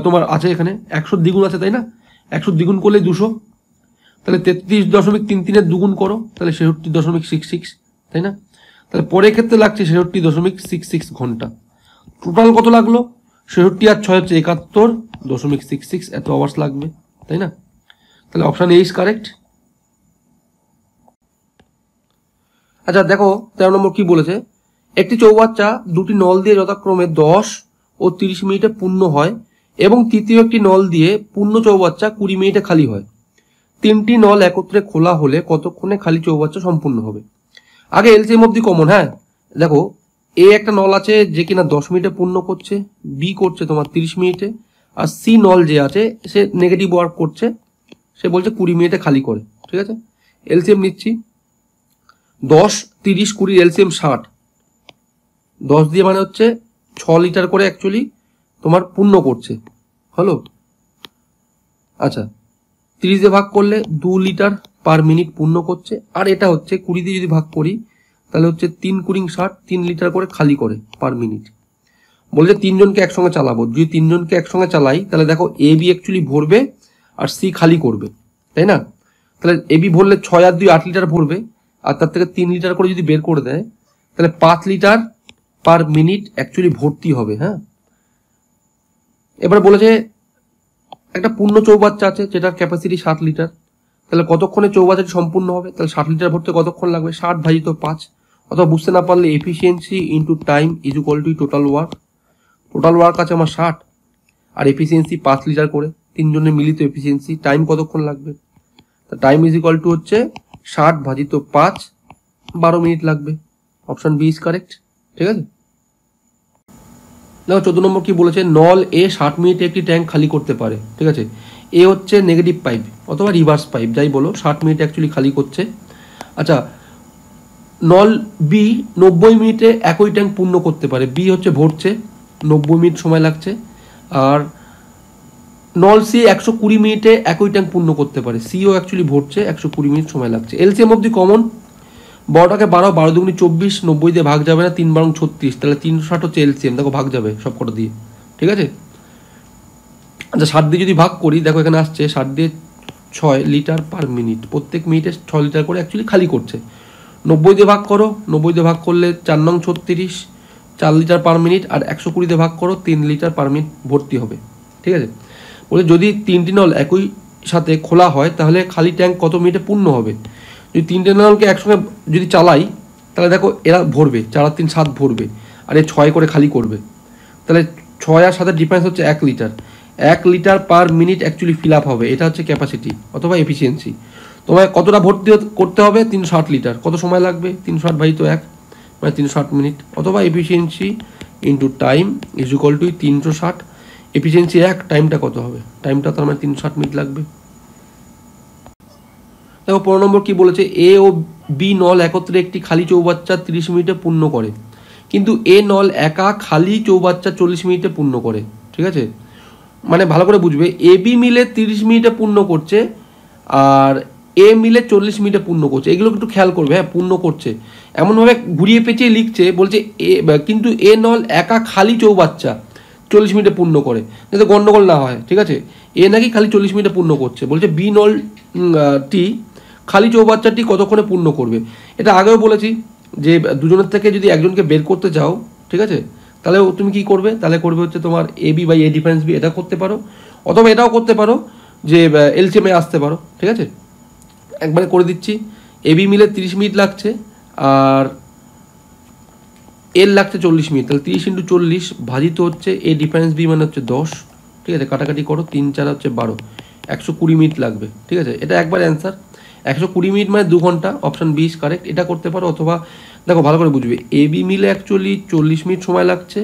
তোমার আছে এখানে 100 দ্বিগুণ আছে, তাই না, 100 দ্বিগুণ করলে 200, তাহলে 33.33-এর দুগুণ করো তাহলে 66.66, তাই না। তাহলে পরের ক্ষেত্রে লাগছে 66.66 ঘন্টা, টোটাল কত লাগলো 66 আর 6 হচ্ছে 71.66, এত আওয়ার্স লাগবে, তাই না। তাহলে অপশন এ ইজ কারেক্ট। আচ্ছা দেখো 13 নম্বর কি বলেছে, একটি চৌবাচ্চা দুটি নল দিয়ে যথাক্রমে 10 ও 30 মিনিটে পূর্ণ হয় এবং তৃতীয় একটি নল দিয়ে পূর্ণ চৌবাচ্চা 20 মিনিটে খালি হয়। 3টি নল একত্রে খোলা হলে কতক্ষণে খালি চৌবাচ্চা সম্পূর্ণ হবে। আগে এলসিএম অবধি কমন, হ্যাঁ দেখো এ একটা নল আছে যে কিনা 10 মিনিটে পূর্ণ করছে, বি করছে তোমার 30 মিনিটে, আর সি নল যে আছে সে নেগেটিভ ওয়ার্ক করছে, সে বলছে 20 মিনিটে খালি করে, ঠিক আছে। এলসিএম নিচ্ছি, 10 30 20 এলসিএম 60, 10 দিয়ে মানে হচ্ছে 6 লিটার করে অ্যাকচুয়ালি তোমার পূর্ণ করছে, হলো। আচ্ছা 30 দিয়ে ভাগ করলে 2 লিটার পার মিনিট পূর্ণ করছে, আর এটা হচ্ছে 20 দিয়ে যদি ভাগ করি তাহলে হচ্ছে 3 20 60, 3 লিটার করে খালি করে পার মিনিট। বলছে 3 জনকে একসঙ্গে চালাবো, যদি 3 জনকে একসঙ্গে চালাই তাহলে দেখো এ বি অ্যাকচুয়ালি ভরবে আর সি খালি করবে, তাই না। তাহলে এ বি ভরলে 6 আর 2 8 লিটার ভরবে, আর তার থেকে 3 লিটার করে যদি বের করে দেয় তাহলে 5 লিটার পার মিনিট অ্যাকচুয়ালি ভর্তি হবে, হ্যাঁ। এবার বলেছে একটা পূর্ণ চৌবাচ্চা আছে যেটার ক্যাপাসিটি 60 লিটার, তাহলে কতক্ষণে চৌবাচ্চাটি সম্পূর্ণ হবে, তাহলে 60 লিটার ভরতে কতক্ষণ লাগবে, 60/5, অথবা বুঝতে না পারলে efficiency into time is equal to total work. Total work আছে আমার 60 আর এফিসিয়েন্সি 5 লিটার করে, 3 জনের মিলিত এফিসিয়েন্সি, টাইম কতক্ষণ লাগবে, টাইম ইজ ইকুয়াল টু হচ্ছে 60/5, 12 মিনিট লাগবে। অপশন বি ইজ কারেক্ট, ঠিক আছে। দেখো 14 নম্বর কি বলেছে, নল এ 60 মিনিটে একটি ট্যাঙ্ক খালি করতে পারে, ঠিক আছে। এ হচ্ছে নেগেটিভ পাইপ অথবা রিভার্স পাইপ যাই বলো, 60 মিনিটে অ্যাকচুয়ালি খালি করছে। আচ্ছা নল বি 90 মিনিটে একই ট্যাঙ্ক পূর্ণ করতে পারে, বি হচ্ছে ভরছে 90 মিনিট সময় লাগছে, আর নল সি 120 মিনিটে একই ট্যাঙ্ক পূর্ণ করতে পারে, সিও অ্যাকচুয়ালি ভরছে 120 মিনিট সময় লাগছে। এলসিএম অবধি কমন, 12টাকে 12, 12 দুগুণে 24, 90 দিয়ে ভাগ যাবে না, 3 12 36, তাহলে 360 হচ্ছে এলসিএম, দেখো ভাগ যাবে সব কটা দিয়ে, ঠিক আছে। আচ্ছা 60 দিয়ে যদি ভাগ করি দেখো এখানে আসছে 60 দিয়ে 6 লিটার পার মিনিট, প্রত্যেক মিনিটে 6 লিটার করে অ্যাকচুয়ালি খালি করছে। 90 দিয়ে ভাগ করো, 90 দিয়ে ভাগ করলে 4 9 36, 4 লিটার পার মিনিট, আর 120 দিয়ে ভাগ করো 3 লিটার পার মিনিট ভর্তি হবে, ঠিক আছে। বলে যদি 3টি নল একই সাথে খোলা হয় তাহলে খালি ট্যাঙ্ক কত মিনিটে পূর্ণ হবে। যদি 3টে নলকে একসঙ্গে যদি চালাই তাহলে দেখো এরা ভরবে 4 আর 3 7 ভরবে, আর এ 6 করে খালি করবে, তাহলে 6 আর 7-এর ডিফারেন্স হচ্ছে 1 litre, 1 litre per minute actually fill up হবে, এটা হচ্ছে ক্যাপাসিটি অথবা এফিসিয়েন্সি। তোমায় কতটা ভর্তি করতে হবে, 360 লিটার, কত সময় লাগবে 360/1 মানে 360 মিনিট, অথবা efficiency into time is equal two 360, efficiency 1, টাইমটা কত হবে, টাইমটা তার মানে 360 মিনিট লাগবে। দেখো 15 নম্বর কি বলেছে, এ ও বি নল একত্রে একটি খালি চৌবাচ্চা 30 মিনিটে পূর্ণ করে, কিন্তু এ নল একা খালি চৌবাচ্চা 40 মিনিটে পূর্ণ করে, ঠিক আছে? মানে ভালো করে বুঝবে, এ বি মিলে 30 মিনিটে পূর্ণ করছে আর এ মিলে 40 মিনিটে পূর্ণ করছে, এগুলো একটু খেয়াল করবে। হ্যাঁ, পূর্ণ করছে এমনভাবে ঘুরিয়ে পেঁচিয়ে লিখছে, বলছে কিন্তু এ নল একা খালি চৌবাচ্চা 40 মিনিটে পূর্ণ করে, যাতে গন্ডগোল না হয়, ঠিক আছে? এ নাকি খালি 40 মিনিটে পূর্ণ করছে, বলছে বি নল টি খালি চৌবাচ্চাটি কতক্ষণে পূর্ণ করবে। এটা আগেও বলেছি যে দুজনের থেকে যদি একজনকে বের করতে চাও, ঠিক আছে, তাহলে তুমি কি করবে, তাহলে করবে হচ্ছে তোমার A B by A difference B, এটা করতে পারো, অথবা এটাও করতে পারো যে এলসিএমে আসতে পারো, ঠিক আছে? একবারে করে দিচ্ছি, এ বি মিলে 30 মিনিট লাগছে আর এল লাগছে 40 মিনিট, তাহলে 30 × 40 ভাজিত হচ্ছে এ ডিফারেন্স বি মানে হচ্ছে 10, ঠিক আছে? কাটাকাটি করো, 3 4 হচ্ছে 12, 120 মিনিট লাগবে, ঠিক আছে? এটা একবার অ্যান্সার। 120 মিনিট মানে 2 ঘন্টা, অপশান বি ইজ কারেক্ট। এটা করতে পারো, অথবা দেখো ভালো করে বুঝবে, এ বি মিলে অ্যাকচুয়ালি 40 মিনিট সময় লাগছে,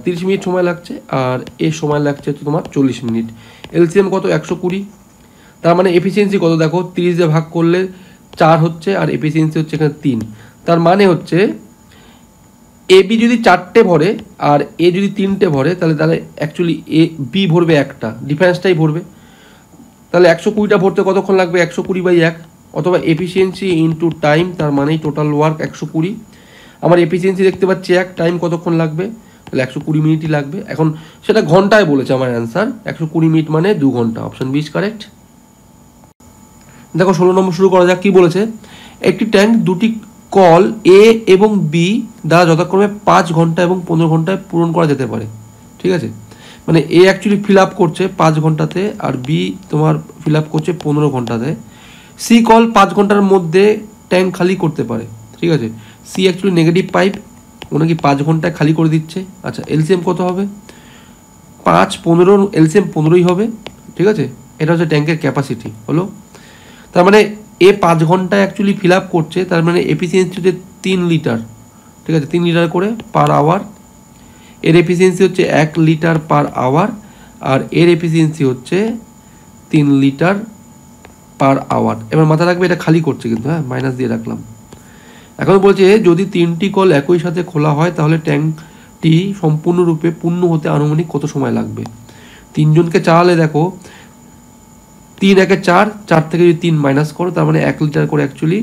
30 মিনিট সময় লাগছে, আর এ সময় লাগছে তো তোমার 40 মিনিট। এলসিএম কত? 120। তার মানে এফিসিয়েন্সি কত দেখো, 30 দিয়ে ভাগ করলে 4 হচ্ছে, আর এফিসিয়েন্সি হচ্ছে এখানে 3। তার মানে হচ্ছে এ বি যদি 4টে ভরে আর এ যদি 3টে ভরে, তাহলে অ্যাকচুয়ালি এ বি ভরবে একটা, ডিফারেন্সটাই ভরবে। তাহলে 120টা ভরতে কতক্ষণ লাগবে? 120/1, অথবা এফিসিয়েন্সি ইন্টু টাইম, তার মানেই টোটাল ওয়ার্ক 120। আমার এফিসিয়েন্সি দেখতে পাচ্ছি 1, টাইম কতক্ষণ লাগবে? তাহলে 120 মিনিটই লাগবে। এখন সেটা ঘন্টায় বলেছে আমার অ্যান্সার, 120 মিনিট মানে 2 ঘন্টা, অপশন বি ইজ কারেক্ট। দেখো 16 নম্বর শুরু করা যাক। কি বলেছে? একটি ট্যাঙ্ক দুটি কল এ এবং বি দ্বারা যথাক্রমে 5 ঘন্টা এবং 15 ঘন্টায় পূরণ করা যেতে পারে, ঠিক আছে? মানে এ অ্যাকচুয়ালি ফিল আপ করছে 5 ঘন্টাতে আর বি তোমার ফিল আপ করছে 15 ঘন্টাতে। সি কল 5 ঘন্টার মধ্যে ট্যাঙ্ক খালি করতে পারে, ঠিক আছে? সি অ্যাকচুয়ালি নেগেটিভ পাইপ, ওনাকে 5 ঘন্টায় খালি করে দিচ্ছে। আচ্ছা, এলসিএম কত হবে? 5 15, এলসিএম 15ই হবে, ঠিক আছে? এটা হচ্ছে ট্যাঙ্কের ক্যাপাসিটি হলো। তার মানে এ 5 ঘন্টায় অ্যাকচুয়ালি ফিল আপ করছে, তার মানে এফিসিয়েন্সি হচ্ছে 3 লিটার, ঠিক আছে? 3 লিটার করে পার আওয়ার। এর এফিসিয়েন্সি হচ্ছে 1 লিটার পার আওয়ার, আর এর এফিসিয়েন্সি হচ্ছে 3 লিটার পার আওয়ার। এবার মাথা রাখবে এটা খালি করছে কিন্তু, হ্যাঁ, মাইনাস দিয়ে রাখলাম। এখন বলছে যদি 3টি কল একই সাথে খোলা হয় তাহলে ট্যাঙ্কটি সম্পূর্ণরূপে পূর্ণ হতে আনুমানিক কত সময় লাগবে? 3 জনকে চালালে দেখো 3 1 4, 4 থেকে যদি 3 মাইনাস করো, তার মানে 1 লিটার করে অ্যাকচুয়ালি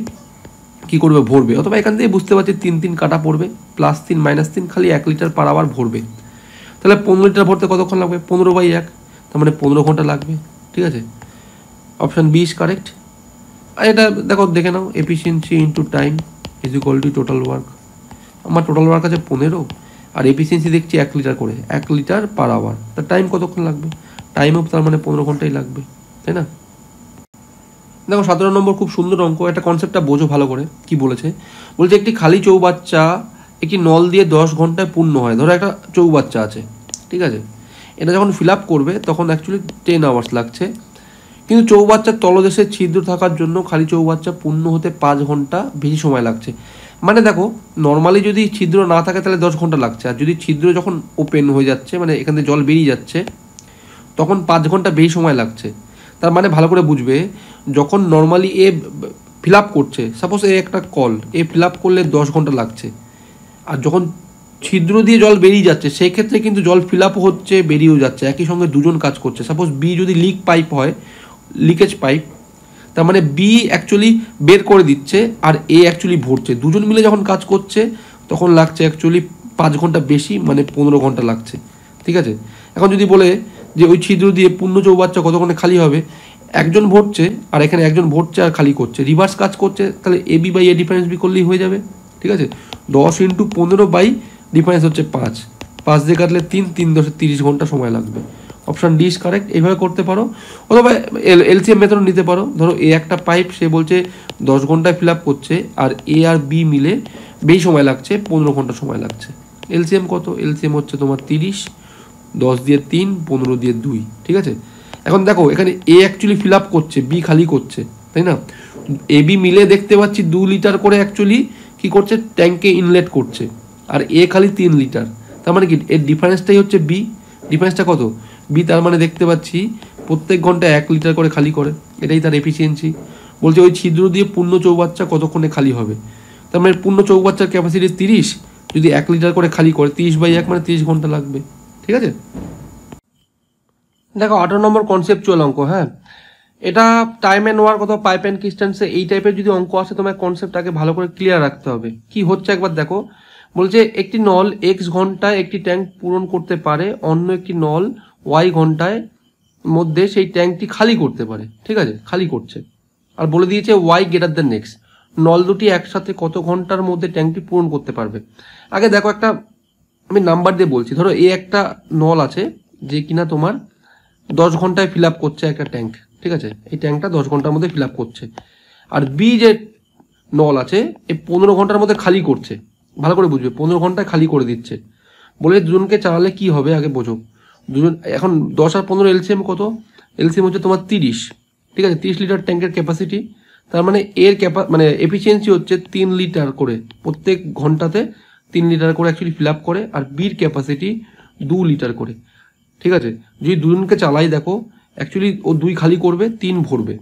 কী করবে? ভরবে। অথবা এখান থেকে বুঝতে পারছি 3 3 কাটা পড়বে, +3 -3, খালি 1 লিটার পার আওয়ার ভরবে। তাহলে 15 লিটার ভরতে কতক্ষণ লাগবে? 15/1, তার মানে 15 ঘন্টা লাগবে, ঠিক আছে? Option B is correct. আর এটা দেখো দেখে নাও, efficiency into time is equal to total work. আমার টোটাল ওয়ার্ক আছে 15, আর এফিসিয়েন্সি দেখছি 1 লিটার করে, 1 লিটার পার আওয়ার। তার টাইম কতক্ষণ লাগবে? টাইমও তার মানে 15 ঘন্টাই লাগবে, তাই না? দেখো 17 নম্বর খুব সুন্দর অঙ্ক, একটা কনসেপ্টটা বোঝো ভালো করে। কি বলেছে? বলছে একটি খালি চৌবাচ্চা একটি নল দিয়ে 10 ঘন্টায় পূর্ণ হয়। ধরো একটা চৌবাচ্চা আছে, ঠিক আছে? এটা যখন ফিল আপ করবে তখন অ্যাকচুয়ালি 10 আওয়ার্স লাগছে, কিন্তু চৌবাচ্চার তলদেশে ছিদ্র থাকার জন্য খালি চৌবাচ্চা পূর্ণ হতে 5 ঘন্টা বেশি সময় লাগছে। মানে দেখো নর্মালি যদি ছিদ্র না থাকে তাহলে 10 ঘন্টা লাগছে, আর যদি ছিদ্র যখন ওপেন হয়ে যাচ্ছে, মানে এখান থেকে জল বেরিয়ে যাচ্ছে, তখন 5 ঘন্টা বেশি সময় লাগছে। তার মানে ভালো করে বুঝবে, যখন নর্মালি এ ফিল আপ করছে, সাপোজ এ একটা কল, এ ফিল আপ করলে 10 ঘন্টা লাগছে, আর যখন ছিদ্র দিয়ে জল বেরিয়ে যাচ্ছে সেই ক্ষেত্রে কিন্তু জল ফিল আপও হচ্ছে, বেরিয়েও যাচ্ছে, একই সঙ্গে দুজন কাজ করছে। সাপোজ বি যদি লিক পাইপ হয়, লিকেজ পাইপ, তার মানে বি অ্যাকচুয়ালি বের করে দিচ্ছে আর এ অ্যাকচুয়ালি ভরছে, দুজন মিলে যখন কাজ করছে তখন লাগছে অ্যাকচুয়ালি 5 ঘন্টা বেশি, মানে 15 ঘন্টা লাগছে, ঠিক আছে? এখন যদি বলে যে ওই ছিদ্র দিয়ে পূর্ণ চৌবাচ্চা কতক্ষণে খালি হবে, একজন ভরছে আর এখানে একজন ভরছে আর খালি করছে, রিভার্স কাজ করছে, তাহলে A B by A difference B করলেই হয়ে যাবে, ঠিক আছে? 10 × 15 বাই ডিফারেন্স হচ্ছে 5, 5 দিয়ে কাটলে 3, 3 10 30 ঘন্টা সময় লাগবে। Option D is correct. এইভাবে করতে পারো, অথবা এলসিএম মেথড নিতে পারো। ধরো এ একটা পাইপ, সে বলছে 10 ঘন্টায় ফিল আপ করছে, আর এ আর বি মিলে বেশি সময় লাগছে, 15 ঘন্টা সময় লাগছে। এলসিএম কত? এলসিএম হচ্ছে তোমার 30, 10 দিয়ে 3, 15 দিয়ে 2, ঠিক আছে? এখন দেখো এখানে এ অ্যাকচুয়ালি ফিল আপ করছে, বি খালি করছে, তাই না? এ বি মিলে দেখতে পাচ্ছি 2 লিটার করে অ্যাকচুয়ালি কী করছে? ট্যাঙ্কে ইনলেট করছে, আর এ খালি 3 লিটার। তার মানে কি এর ডিফারেন্সটাই হচ্ছে বি। ডিফারেন্সটা কত? বি, তার মানে দেখতে পাচ্ছি প্রত্যেক ঘন্টায় 1 লিটার করে খালি করে, এটাই তার এফিসিয়েন্সি। বলছে ওই ছিদ্র দিয়ে পূর্ণ চৌবাচ্চা কতক্ষণে খালি হবে, তার মানে পূর্ণ চৌবাচ্চার ক্যাপাসিটি 30, যদি 1 লিটার করে খালি করে 30/1 মানে 30 ঘন্টা লাগবে। ঠিক আছে, দেখো 18 নম্বর কনসেপচুয়াল অঙ্ক। হ্যাঁ, এটা টাইম অ্যান্ড ওয়ার্ক অথবা পাইপ অ্যান্ড ডিস্টেন্সে এই টাইপের যদি অঙ্ক আসে তোমার কনসেপ্টটাকে ভালো করে ক্লিয়ার রাখতে হবে। কি হচ্ছে একবার দেখো, বলছে একটি নল x ঘন্টায় একটি ট্যাঙ্ক পূরণ করতে পারে, অন্য একটি নল y ঘন্টায় মধ্যে সেই ট্যাঙ্কটি খালি করতে পারে। ঠিক আছে, খালি করছে আর বলে দিয়েছে y গ্রেটার দেন x, নল দুটি একসাথে কত ঘন্টার মধ্যে ট্যাঙ্কটি পূরণ করতে পারবে। আগে দেখো একটা আমি নাম্বার দিয়ে বলছি, ধরো এ একটা নল আছে যে কিনা তোমার 10 ঘন্টায় ফিল আপ করছে একটা ট্যাঙ্ক। ঠিক আছে, এই ট্যাঙ্কটা 10 ঘন্টার মধ্যে ফিল আপ করছে। আর বি যে নল আছে এই 15 ঘন্টার মধ্যে খালি করছে। ভালো করে বুঝবে, 15 ঘন্টায় খালি করে দিচ্ছে। বলে দুজনকে চালালে কি হবে আগে বোঝো। দুজন এখন 10 আর 15 এলসিএম কত? এলসিএম হচ্ছে তোমার 30। ঠিক আছে, 30 লিটার ট্যাঙ্কের ক্যাপাসিটি, তার মানে এর মানে এফিসিয়েন্সি হচ্ছে 3 লিটার করে, প্রত্যেক ঘন্টাতে 3 লিটার করে অ্যাকচুয়ালি ফিল আপ করে। আর বির ক্যাপাসিটি 2 লিটার করে। ঠিক আছে, যদি দুজনকে চালাই দেখো অ্যাকচুয়ালি ও 2 খালি করবে 3 ভরবে,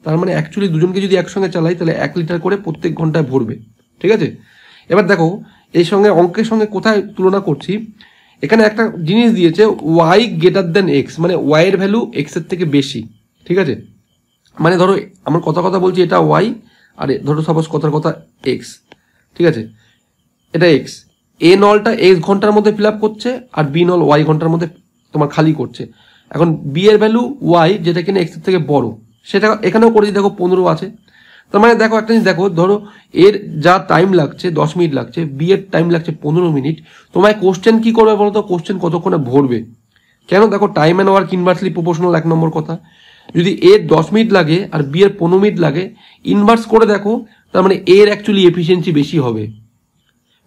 তার মানে অ্যাকচুয়ালি দুজনকে যদি একসঙ্গে চালাই তাহলে 1 লিটার করে প্রত্যেক ঘন্টায় ভরবে। ঠিক আছে, এবার দেখো এই সঙ্গে অঙ্কের সঙ্গে কোথায় তুলনা করছি, এখানে একটা জিনিস দিয়েছে y গ্রেটার দেন x, মানে y এর ভ্যালু x এর থেকে বেশি। ঠিক আছে, মানে ধরো আমার কথা বলছি এটা y আর ধরো সাপোজ কথার কথা x। ঠিক আছে, এটা x, এ নলটা x ঘন্টার মধ্যে ফিল আপ করছে আর বি নল y ঘন্টার মধ্যে তোমার খালি করছে। এখন বি এর ভ্যালু y যেটা কিনা x এর থেকে বড়, সেটা এখানেও করে দিই, দেখো 15 আছে। তার মানে দেখো একটা জিনিস দেখো, ধরো এর যা টাইম লাগছে 10 মিনিট লাগছে, বি এর টাইম লাগছে 15 মিনিট। তোমায় কোশ্চেন কি করবে বলো তো, কোশ্চেন কতক্ষণে ভরবে। কেন, দেখো time and work inversely proportional, 1 number কথা। যদি এর 10 মিনিট লাগে আর বি এর 15 মিনিট লাগে, ইনভার্স করে দেখো, তার মানে এর অ্যাকচুয়ালি এফিসিয়েন্সি বেশি হবে,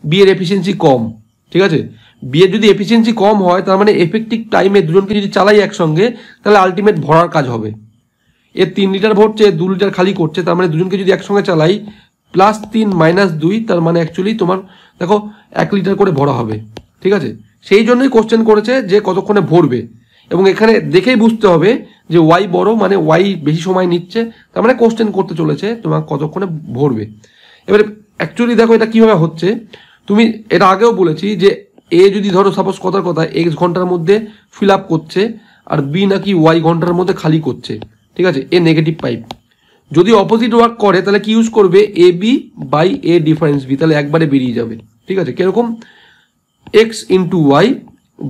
বি এর এফিসিয়েন্সি কম। ঠিক আছে, বি এর যদি এফিসিয়েন্সি কম হয় তার মানে এফেক্টিভ টাইমে দুজনকে যদি চালাই একসঙ্গে তাহলে আলটিমেট ভরার কাজ হবে। এর 3 লিটার ভরছে, 2 লিটার খালি করছে, তার মানে দুজনকে যদি একসঙ্গে চালাই +3 - 2, তার মানে অ্যাকচুয়ালি তোমার দেখো 1 লিটার করে ভরা হবে। ঠিক আছে, সেই জন্যই কোশ্চেন করেছে যে কতক্ষণে ভরবে, এবং এখানে দেখেই বুঝতে হবে যে ওয়াই বড় মানে ওয়াই বেশি সময় নিচ্ছে, তার মানে কোশ্চেন করতে চলেছে তোমার কতক্ষণে ভরবে। এবারে অ্যাকচুয়ালি দেখো এটা কিভাবে হচ্ছে, তুমি এটা আগেও বলেছি যে এ যদি ধরো সাপোজ কথার কথা x ঘন্টার মধ্যে ফিল আপ করছে আর বি নাকি y ঘন্টার মধ্যে খালি করছে। ঠিক আছে, এ নেগেটিভ পাইপ, যদি অপোজিট ওয়ার্ক করে তাহলে কি ইউজ করবে, A B by A difference B, তাহলে একবারে বেরিয়ে যাবে। ঠিক আছে, কিরকম, x into Y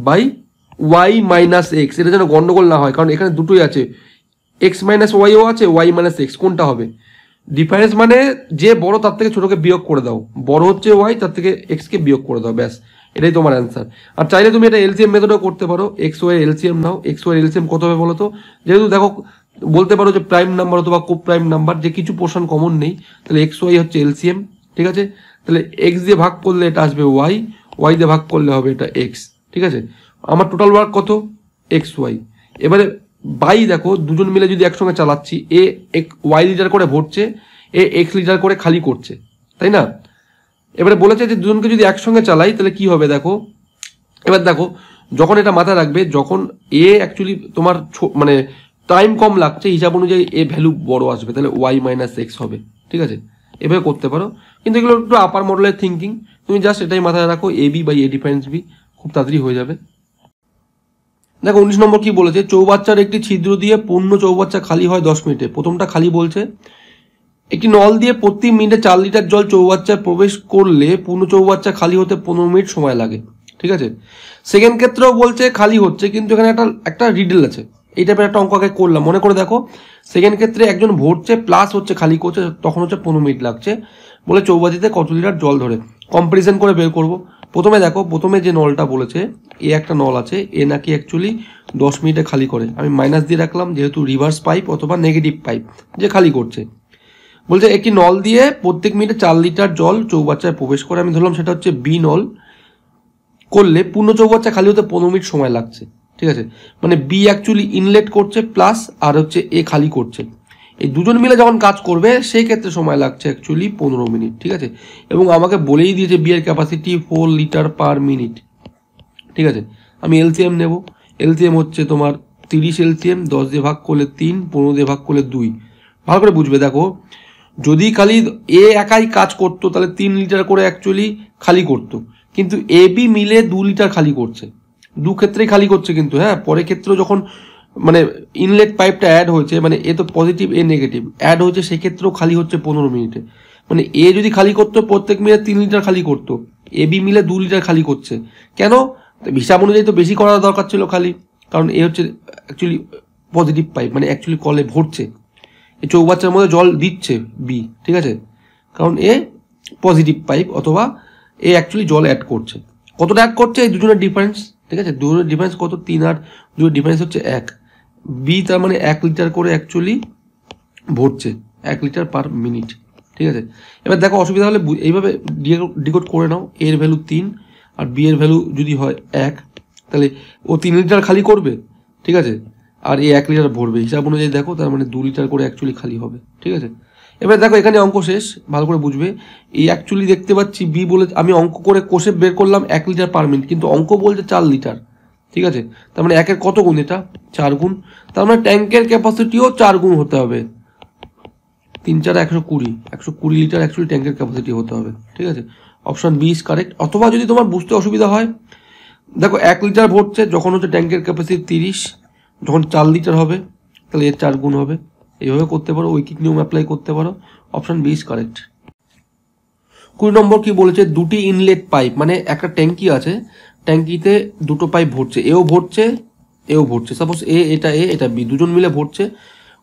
by Y minus X, এটা যেন গন্ডগোল না হয়, কারণ এখানে দুটোই আছে, এক্স মাইনাস ওয়াইও আছে, ওয়াই মাইনাস এক্স, কোনটা হবে। ডিফারেন্স মানে যে বড় তার থেকে ছোটকে বিয়োগ করে দাও, বড় হচ্ছে ওয়াই, তার থেকে এক্সকে বিয়োগ করে দাও, ব্যাস এটাই তোমার অ্যান্সার। আর চাইলে তুমি এটা এলসিএম মেথডও করতে পারো, এক্স ওয়াই এলসিএম নাও। এক্স ওয়াই এলসিএম কত হবে বলো তো, যেহেতু দেখো বলতে পারো যে প্রাইম নাম্বার অথবা কো প্রাইম নাম্বার, যে কিছু পোর্শন কমন নেই, তাহলে এক্স ওয়াই হচ্ছে এলসিএম। ঠিক আছে, তাহলে এক্স দিয়ে ভাগ করলে এটা আসবে ওয়াই, ওয়াই দিয়ে ভাগ করলে হবে এটা এক্স। ঠিক আছে, আমার টোটাল ওয়ার্ক কত, এক্স ওয়াই। এবারে বাই দেখো দুজন মিলে যদি একসঙ্গে চালাচ্ছি, এ ওয়াই লিটার করে ভরছে, এ এক্স লিটার করে খালি করছে, তাই না। এবারে বলেছে যে দুজনকে যদি একসঙ্গে চালাই তাহলে কি হবে দেখো। এবার দেখো যখন এটা মাথায় রাখবে, যখন এ অ্যাকচুয়ালি তোমার মানে টাইম কম লাগছে হিসাব অনুযায়ী এ ভ্যালু বড় আসবে, তাহলে ওয়াই মাইনাস এক্স হবে। ঠিক আছে, এভাবে করতে পারো, কিন্তু এগুলো একটু আপার মডেলের থিঙ্কিং, তুমি জাস্ট এটাই মাথায় রাখো, A B by A difference B, খুব তাড়াতাড়ি হয়ে যাবে। দেখো 19 নম্বর কি বলেছে, চৌবাচ্চার একটি ছিদ্র দিয়ে পূর্ণ চৌবাচ্চা খালি হয় 10 মিনিটে। প্রথমটা খালি বলছে, একটি নল দিয়ে প্রতি মিনিটে 4 লিটার জল চৌবাচ্চায় প্রবেশ করলে পূর্ণ চৌবাচ্চা খালি হতে 15 মিনিট সময় লাগে। ঠিক আছে, সেকেন্ড ক্ষেত্রেও বলছে খালি হচ্ছে, কিন্তু এখানে একটা রিডল আছে, এই টাইপের একটা অঙ্ক আগে করলাম, মনে করে দেখো। সেকেন্ড ক্ষেত্রে একজন ভরছে প্লাস হচ্ছে খালি করছে, তখন হচ্ছে 15 মিনিট লাগছে, বলে চৌবাচ্চাতে কত লিটার জল ধরে, কম্পারিজন করে বের করবো। প্রথমে দেখো, প্রথমে যে নলটা বলেছে, এ একটা নল আছে, এ নাকি অ্যাকচুয়ালি 10 মিনিটে খালি করে, আমি মাইনাস দিয়ে রাখলাম যেহেতু রিভার্স পাইপ অথবা নেগেটিভ পাইপ যে খালি করছে। বলছে একটি নল দিয়ে প্রত্যেক মিনিটে 4 লিটার জল চৌবাচ্চায় প্রবেশ করে, আমি ধরলাম সেটা হচ্ছে বি নল, করলে পূর্ণ চৌবাচ্চা খালি হতে 15 মিনিট সময় লাগছে। ঠিক আছে, মানে বি অ্যাকচুয়ালি ইনলেট করছে প্লাস আর হচ্ছে এ খালি করছে, এই দুজন মিলে যখন কাজ করবে সেই ক্ষেত্রে সময় লাগছে অ্যাকচুয়ালি 15 মিনিট। ঠিক আছে, এবং আমাকে বলেই দিয়েছে বি এর ক্যাপাসিটি 4 লিটার পার মিনিট। ঠিক আছে, আমি এলসিএম নেব, এলসিএম হচ্ছে তোমার 30 এলসিএম, 10 দিয়ে ভাগ করলে 3, 15 দিয়ে ভাগ করলে 2। ভালো করে বুঝবে, দেখো যদি খালি এ একাই কাজ করতো তাহলে 3 লিটার করে অ্যাকচুয়ালি খালি করতো, কিন্তু এ বি মিলে 2 লিটার খালি করছে, দু ক্ষেত্রেই খালি করছে কিন্তু। হ্যাঁ, পরের ক্ষেত্রেও যখন মানে ইনলেট পাইপটা অ্যাড হয়েছে, মানে এ তো পজিটিভ এ নেগেটিভ অ্যাড হয়েছে, সেক্ষেত্রেও খালি হচ্ছে 15 মিনিটে। মানে এ যদি খালি করতো প্রত্যেক মিনিটে 3 লিটার খালি করতো, এ বি মিলে 2 লিটার খালি করছে। কেন? হিসাব অনুযায়ী তো বেশি করার দরকার ছিল খালি, কারণ এ হচ্ছে অ্যাকচুয়ালি পজিটিভ পাইপ, মানে অ্যাকচুয়ালি কলে ভরছে, এই চৌবাচ্চার মধ্যে জল দিচ্ছে বি, ঠিক আছে, কারণ এ পজিটিভ পাইপ অথবা এ অ্যাকচুয়ালি জল অ্যাড করছে। কতটা অ্যাড করছে এই দুজনের ডিফারেন্স, ঠিক আছে, দুজনের ডিফারেন্স কত, 3 আর দুজনের ডিফারেন্স হচ্ছে 1। বি তার মানে 1 লিটার করে অ্যাকচুয়ালি ভরছে, 1 লিটার পার মিনিট, ঠিক আছে। এবার দেখো অসুবিধা হলে এইভাবে ডিকোড করে নাও, এর ভ্যালু 3 আর বি এর ভ্যালু যদি হয় 1, তাহলে ও 3 লিটার খালি করবে, ঠিক আছে, আর এ 1 লিটার ভরবে। হিসাব অনুযায়ী দেখো তার মানে 2 লিটার করে অ্যাকচুয়ালি খালি হবে, ঠিক আছে। এবার দেখো এখানে অঙ্ক শেষ, ভালো করে বুঝবে। এই অ্যাকচুয়ালি দেখতে পাচ্ছি বি বলে, আমি অঙ্ক করে কোষে বের করলাম 1 লিটার পার মিনিট, কিন্তু অঙ্ক বলছে 4 লিটার, ঠিক আছে। তার মানে 1-এর কত গুণ, এটা 4 গুণ। তার মানে ট্যাঙ্কের ক্যাপাসিটিও 4 গুণ হতে হবে, 3-4 120 লিটার অ্যাকচুয়ালি ট্যাঙ্কের ক্যাপাসিটি হতে হবে, ঠিক আছে। Option B is correct. অথবা যদি তোমার বুঝতে অসুবিধা হয়, দেখো 1 লিটার ভরছে যখন হচ্ছে ট্যাঙ্কের ক্যাপাসিটি 30, যখন 4 লিটার হবে তাহলে এর 4 গুণ হবে। এইভাবে করতে পারো, ঐকিক নিয়ম অ্যাপ্লাই করতে পারো। Option B is correct. 20 number কি বলেছে, দুটি ইনলেট পাইপ, মানে একটা ট্যাঙ্কি আছে, ট্যাঙ্কিতে দুটো পাইপ ভরছে, এও ভরছে এও ভরছে। সাপোজ এটা বি, দুজন মিলে ভরছে,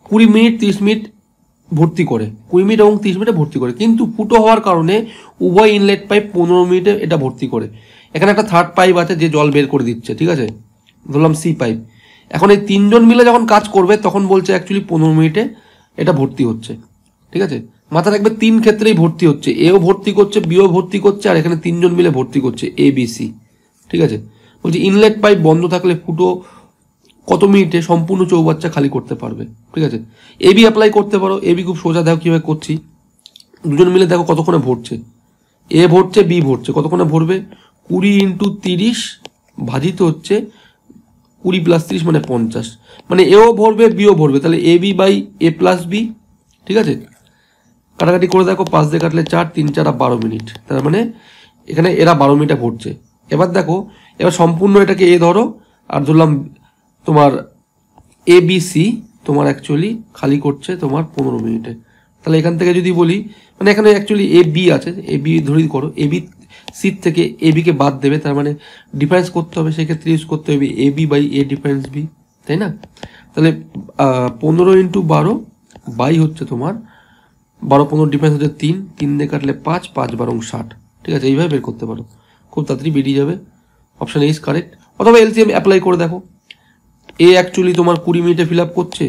20 মিনিট 30 মিনিট ভর্তি করে, 20 মিনিট এবং 30 মিনিটে ভর্তি করে। কিন্তু ফুটো হওয়ার কারণে উভয় ইনলেট পাইপ 15 মিনিটে এটা ভর্তি করে। এখানে একটা থার্ড পাইপ আছে যে জল বের করে দিচ্ছে, ঠিক আছে, ধরলাম সি পাইপ। এখন এই 3 জন মিলে যখন কাজ করবে তখন বলছে অ্যাকচুয়ালি 15 মিনিটে এটা ভর্তি হচ্ছে, ঠিক আছে। মাথা রাখবে 3 ক্ষেত্রেই ভর্তি হচ্ছে, এও ভর্তি করছে বিও ভর্তি করছে, আর এখানে 3 জন মিলে ভর্তি করছে এ বি সি, ঠিক আছে। বলছি ইনলেট পাইপ বন্ধ থাকলে ফুটো কত মিনিটে সম্পূর্ণ চৌবাচ্চা খালি করতে পারবে, ঠিক আছে। এবি অ্যাপ্লাই করতে পারো, এবি খুব সোজা, দেখো কীভাবে করছি। দুজন মিলে দেখো কতক্ষণে ভরছে, এ ভরছে বি ভরছে, কতক্ষণে ভরবে, 20 × 30 ভাজিত হচ্ছে 20 + 30 মানে 50, মানে এও ভরবে বিও ভরবে, তাহলে A B by A plus B, ঠিক আছে। কাটাকাটি করে দেখো, 5 দিয়ে কাটলে 4, 3 × 4 = 12 মিনিট, তার মানে এখানে এরা 12 মিনিটে ভরছে। এবার দেখো, এবার সম্পূর্ণ এটাকে এ ধরো, আর ধরলাম তোমার এ বি সি তোমার অ্যাকচুয়ালি খালি করছে তোমার 15 মিনিটে। তাহলে এখান থেকে যদি বলি, মানে এখানে অ্যাকচুয়ালি এ বি আছে, এ বি ধরেই করো, এ বি সিট থেকে এ বিকে বাদ দেবে, তার মানে ডিফারেন্স করতে হবে, সেক্ষেত্রে ইউজ করতে হবে A B by A difference B, তাই না। তাহলে 15 × 12 বাই হচ্ছে তোমার 12-15 ডিফারেন্স হচ্ছে 3, 3 দিয়ে কাটলে 5, 5 × 12 = 60, ঠিক আছে। এইভাবে বের করতে পারো, খুব তাড়াতাড়ি বেরিয়ে যাবে। Option A is correct. অথবা এলসিএম অ্যাপ্লাই করে দেখো, এ অ্যাকচুয়ালি তোমার 20 মিনিটে ফিল আপ করছে,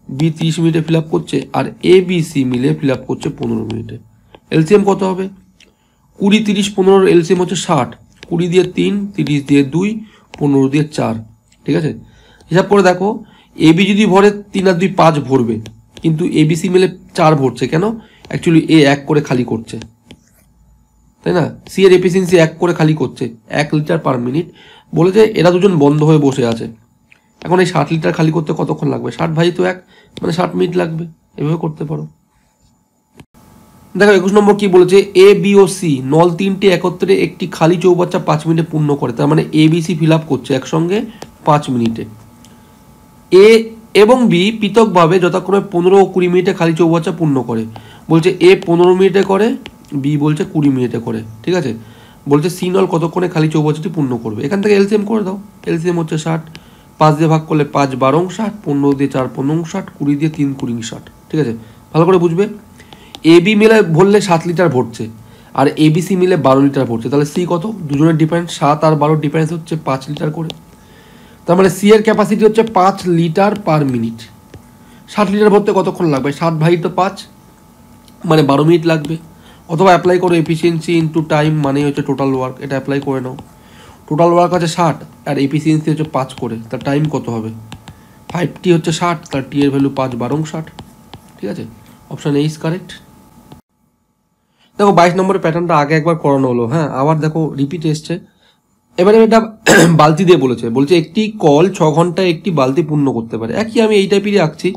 বি 30 মিনিটে ফিল আপ করছে, আর এ বি সি মিলে ফিল আপ করছে 15 মিনিটে। এলসিএম কত হবে, 20, 30, 15 এলসিএম হচ্ছে 60, 20 দিয়ে 3, 30 দিয়ে 2, 15 দিয়ে 4, ঠিক আছে। হিসাব করে দেখো, এ বি যদি ভরে 3 আর 2 5 ভরবে, কিন্তু এ বি সি মিলে 4 ভরছে, কেন, অ্যাকচুয়ালি এ 1 করে খালি করছে, তাই না। সি এর এফিসিয়েন্সি 1 করে খালি করছে, 1 লিটার পার মিনিট। বলেছে এরা দুজন বন্ধ হয়ে বসে আছে, এখন এই 60 লিটার খালি করতে কতক্ষণ লাগবে, 60 ভাজিত 1 মানে 60 মিনিট লাগবে। এভাবে করতে পারো। দেখো 21 নম্বর কি বলেছে, এ বি ও সি নল 3টে একত্রে একটি খালি চৌবাচ্চা 5 মিনিটে পূর্ণ করে। তার মানে A B C fill up করছে একসঙ্গে 5 মিনিটে। এ এবং বি পৃথকভাবে যথাক্রমে 15 ও 20 মিনিটে খালি চৌবাচ্চা পূর্ণ করে। বলছে এ 15 মিনিটে করে, বি বলছে 20 মিনিটে করে, ঠিক আছে। বলছে সি নল কতক্ষণে খালি চৌবাচ্চাটি পূর্ণ করবে। এখান থেকে এলসিএম করে দাও, এলসিএম হচ্ছে 60, 5 দিয়ে ভাগ করলে 5 × 12 = 60, 15 দিয়ে 4 × 15 = 60, 20 দিয়ে 3 × 20 = 60, ঠিক আছে। ভালো করে বুঝবে, এ বি মিলে ভরলে 7 লিটার ভরছে, আর এ বি সি মিলে 12 লিটার ভরছে। তাহলে সি কত, দুজনের ডিফারেন্স 7 আর 12 ডিফারেন্স হচ্ছে 5 লিটার করে। তার মানে সি এর ক্যাপাসিটি হচ্ছে 5 লিটার পার মিনিট। 60 লিটার ভরতে কতক্ষণ লাগবে, 60 ভাজিত 5 মানে 12 মিনিট লাগবে। অথবা অ্যাপ্লাই করো এফিসিয়েন্সি ইন্টু টাইম, মানে হচ্ছে টোটাল ওয়ার্ক, এটা অ্যাপ্লাই করে নাও। টোটাল ওয়ার্ক আছে 60 আর এফিসিয়েন্সি হচ্ছে 5 করে, তার টাইম কত হবে, 5t হচ্ছে 60, তার টি এর ভ্যালু 5 × 12 = 60, ঠিক আছে। Option A is correct. দেখো 22 নম্বরের প্যাটার্নটা আগে একবার করানো হলো, হ্যাঁ, আবার দেখো রিপিট এসছে। এবারে এটা বালতি দিয়ে বলছে একটি কল 6 ঘন্টায় একটি বালতি পূর্ণ করতে পারে। একই আমি এই টাইপেরই আঁকছি,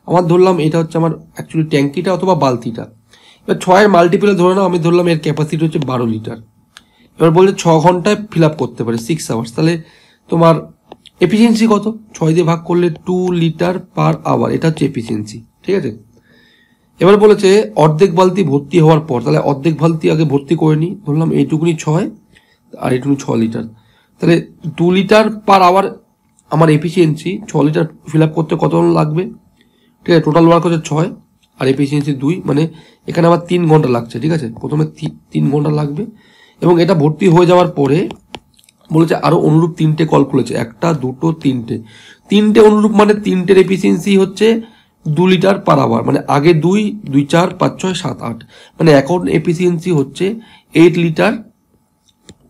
আমার ধরলাম এটা হচ্ছে আমার অ্যাকচুয়ালি ট্যাঙ্কিটা অথবা বালতিটা। এবার 6 এর মাল্টিপেলে ধরে নাও, আমি ধরলাম এর ক্যাপাসিটি হচ্ছে 12 লিটার। এবার বলছে 6 ঘন্টায় ফিল আপ করতে পারে 6 আওয়ার্স। তাহলে তোমার এফিসিয়েন্সি কত? 6 দিয়ে ভাগ করলে 2 লিটার পার আওয়ার, এটা হচ্ছে এফিসিয়েন্সি। ঠিক আছে, এবার বলেছে অর্ধেক বালতি ভর্তি হওয়ার পর, তাহলে অর্ধেক বালতি আগে ভর্তি করে নিই, ধরলাম এইটুকুনি 6 আর এইটুকুনি 6 লিটার, তাহলে 2 লিটার পার আওয়ার আমার এফিসিয়েন্সি। 6 লিটার ফিল আপ করতে কত লাগবে? ঠিক আছে, টোটাল ওয়ার্ক হচ্ছে 6 আর এফিসিয়েন্সি 2, মানে এখানে আবার 3 ঘন্টা লাগছে। ঠিক আছে, প্রথমে 3 ঘন্টা লাগবে, এবং এটা ভর্তি হয়ে যাওয়ার পরে বলেছে আরও অনুরূপ 3টে কল খুলেছে, 1, 2, 3টে অনুরূপ, মানে 3টের এফিসিয়েন্সি হচ্ছে 2 লিটার পার আওয়ার, মানে আগে 2, 2, 4, 5, 6, 7, 8, মানে এখন এফিসিয়েন্সি হচ্ছে 8 লিটার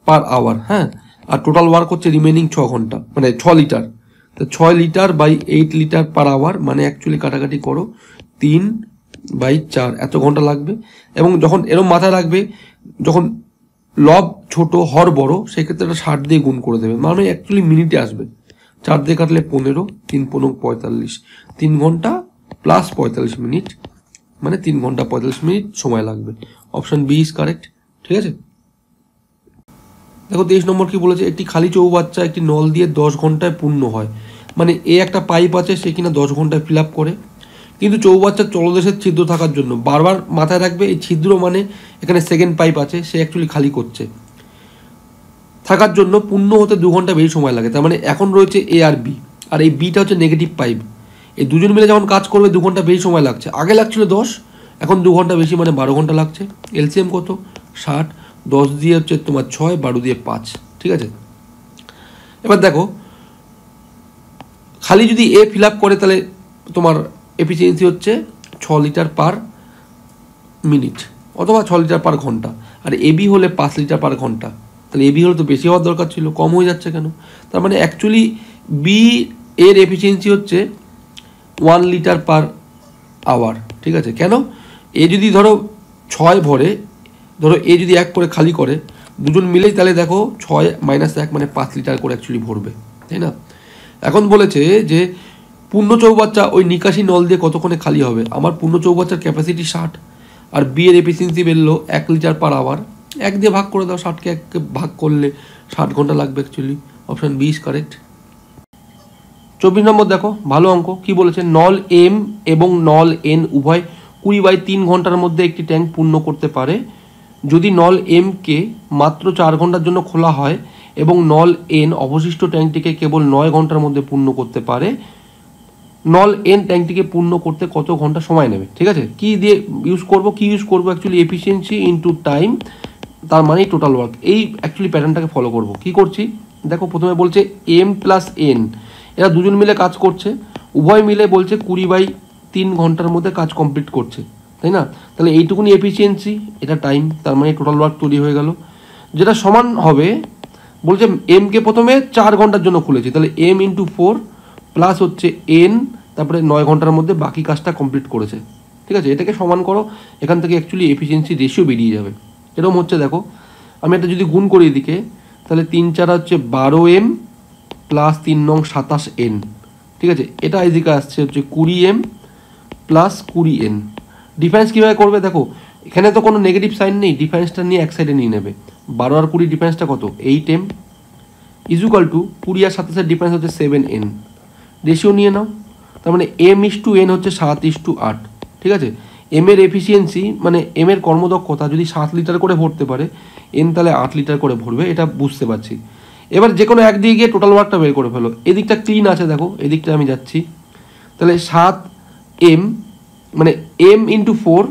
পার আওয়ার। হ্যাঁ, আর টোটাল ওয়ার্ক হচ্ছে রিমেনিং 6 ঘন্টা, মানে 6 লিটার। তো 6 litre by 8 litre per hour, মানে অ্যাকচুয়ালি কাটাকাটি করো 3/4, এত ঘন্টা লাগবে। এবং যখন এরম মাথায় রাখবে, যখন লব ছোট হর বড়, সেক্ষেত্রে এটা 60 দিয়ে গুণ করে দেবে, মানে অ্যাকচুয়ালি মিনিটে আসবে। 4 দিয়ে কাটলে 15, 3 15 45, 3 ঘন্টা প্লাস 45 মিনিট, মানে 3 ঘন্টা 45 মিনিট সময় লাগবে। Option B is correct. ঠিক আছে, দেখো 23 নম্বর কি বলেছে, একটি খালি চৌবাচ্চা একটি নল দিয়ে 10 ঘন্টায় পূর্ণ হয়। মানে একটা পাইপ আছে, সে কিনা 10 ঘন্টায় ফিল আপ করে, কিন্তু চৌবাচ্চার তলদেশের ছিদ্র থাকার জন্য, বারবার মাথায় রাখবে এই ছিদ্র মানে এখানে সেকেন্ড পাইপ আছে, সে অ্যাকচুয়ালি খালি করছে, থাকার জন্য পূর্ণ হতে 2 ঘন্টা বেশি সময় লাগে। তার মানে এখন রয়েছে এ আর বি, আর এই বিটা হচ্ছে নেগেটিভ পাইপ, এই দুজন মিলে যখন কাজ করবে 2 ঘন্টা বেশি সময় লাগছে। আগে লাগছিল 10, এখন 2 ঘন্টা বেশি, মানে 12 ঘন্টা লাগছে। এলসিএম কত? 60, 10 দিয়ে হচ্ছে তোমার 6, 12 দিয়ে 5। ঠিক আছে, এবার দেখো খালি যদি এ ফিল আপ করে, তাহলে তোমার এফিসিয়েন্সি হচ্ছে 6 লিটার পার মিনিট অথবা 6 লিটার পার ঘন্টা, আর এবি হলে 5 লিটার পার ঘন্টা। তাহলে এবি হলে তো বেশি হওয়ার দরকার ছিল, কম হয়ে যাচ্ছে কেন? তার মানে অ্যাকচুয়ালি বি এর এফিসিয়েন্সি হচ্ছে 1 লিটার পার আওয়ার। ঠিক আছে, কেন? এ যদি ধরো 6 ভরে, ধরো এ যদি 1 করে খালি করে, দুজন মিলেই, তাহলে দেখো 6 - 1 মানে 5 লিটার করে অ্যাকচুয়ালি ভরবে, তাই না? এখন বলেছে যে পূর্ণ চৌবাচ্চা ওই নিকাশি নল দিয়ে কতক্ষণে খালি হবে। আমার পূর্ণ চৌবাচ্চার ক্যাপাসিটি 60, আর বি এর এফিসিয়েন্সি বেরলো 1 লিটার পার আওয়ার। 1 দিয়ে ভাগ করে দাও, 60কে 1 ভাগ করলে 60 ঘন্টা লাগবে actually. Option B is correct. 24 number দেখো, ভালো অঙ্ক। কি বলেছে, নল এম এবং নল এন উভয় 20/3 ঘন্টার মধ্যে একটি ট্যাঙ্ক পূর্ণ করতে পারে। যদি নল এম কে মাত্র 4 ঘন্টার জন্য খোলা হয় এবং নল এন অবশিষ্ট ট্যাঙ্কটিকে কেবল 9 ঘন্টার মধ্যে পূর্ণ করতে পারে, নল এন ট্যাঙ্কটিকে পূর্ণ করতে কত ঘন্টা সময় নেবে? ঠিক আছে, কি দিয়ে ইউজ করব? অ্যাকচুয়ালি এফিসিয়েন্সি ইনটু টাইম, তার মানে টোটাল ওয়ার্ক। এই অ্যাকচুয়ালি প্যাটার্নটাকে ফলো করব। কি করছি দেখো, প্রথমে বলছে এম প্লাস এন, এরা দুজন মিলে কাজ করছে, উভয় মিলে বলছে 20/3 ঘন্টার মধ্যে কাজ কমপ্লিট করছে, তাই না? তাহলে এইটুকুনি এফিসিয়েন্সি, এটা টাইম, তার মানে টোটাল ওয়ার্ক তৈরি হয়ে গেল, যেটা সমান হবে, বলছে এমকে প্রথমে 4 ঘন্টার জন্য খুলেছি, তাহলে এম ইন্টু 4 প্লাস হচ্ছে এন, তারপরে 9 ঘন্টার মধ্যে বাকি কাজটা কমপ্লিট করেছে। ঠিক আছে, এটাকে সমান করো, এখান থেকে অ্যাকচুয়ালি এফিসিয়েন্সি রেশিও বেরিয়ে যাবে। এরকম হচ্ছে, দেখো আমি এটা যদি গুণ করি এদিকে, তাহলে 3 4 হচ্ছে 12 এম প্লাস 3 9 27 এন। ঠিক আছে, এটা এদিকে আসছে হচ্ছে 20 এম প্লাস 20 এন। ডিফারেন্স কীভাবে করবে দেখো, এখানে তো কোনো নেগেটিভ সাইন নেই, ডিফারেন্সটা নিয়ে এক সাইডে নিয়ে নেবে। 12 আর 20 ডিফারেন্সটা কত? 8 M equal to 20 R 27 difference হচ্ছে 7 এন। রেশিও নিয়ে নাও, তার মানে m/n হচ্ছে 7/8। ঠিক আছে, এম এর এফিসিয়েন্সি মানে এম এর কর্মদক্ষতা যদি 7 লিটার করে ভরতে পারে, এন তাহলে 8 লিটার করে ভরবে, এটা বুঝতে পারছি। এবার যে কোনো একদিকে গিয়ে টোটাল ওয়ার্কটা বের করে ফেলো। এদিকটা ক্লিন আছে, দেখো এদিকটা আমি যাচ্ছি, তাহলে 7 এম মানে এম ইন্টু 4,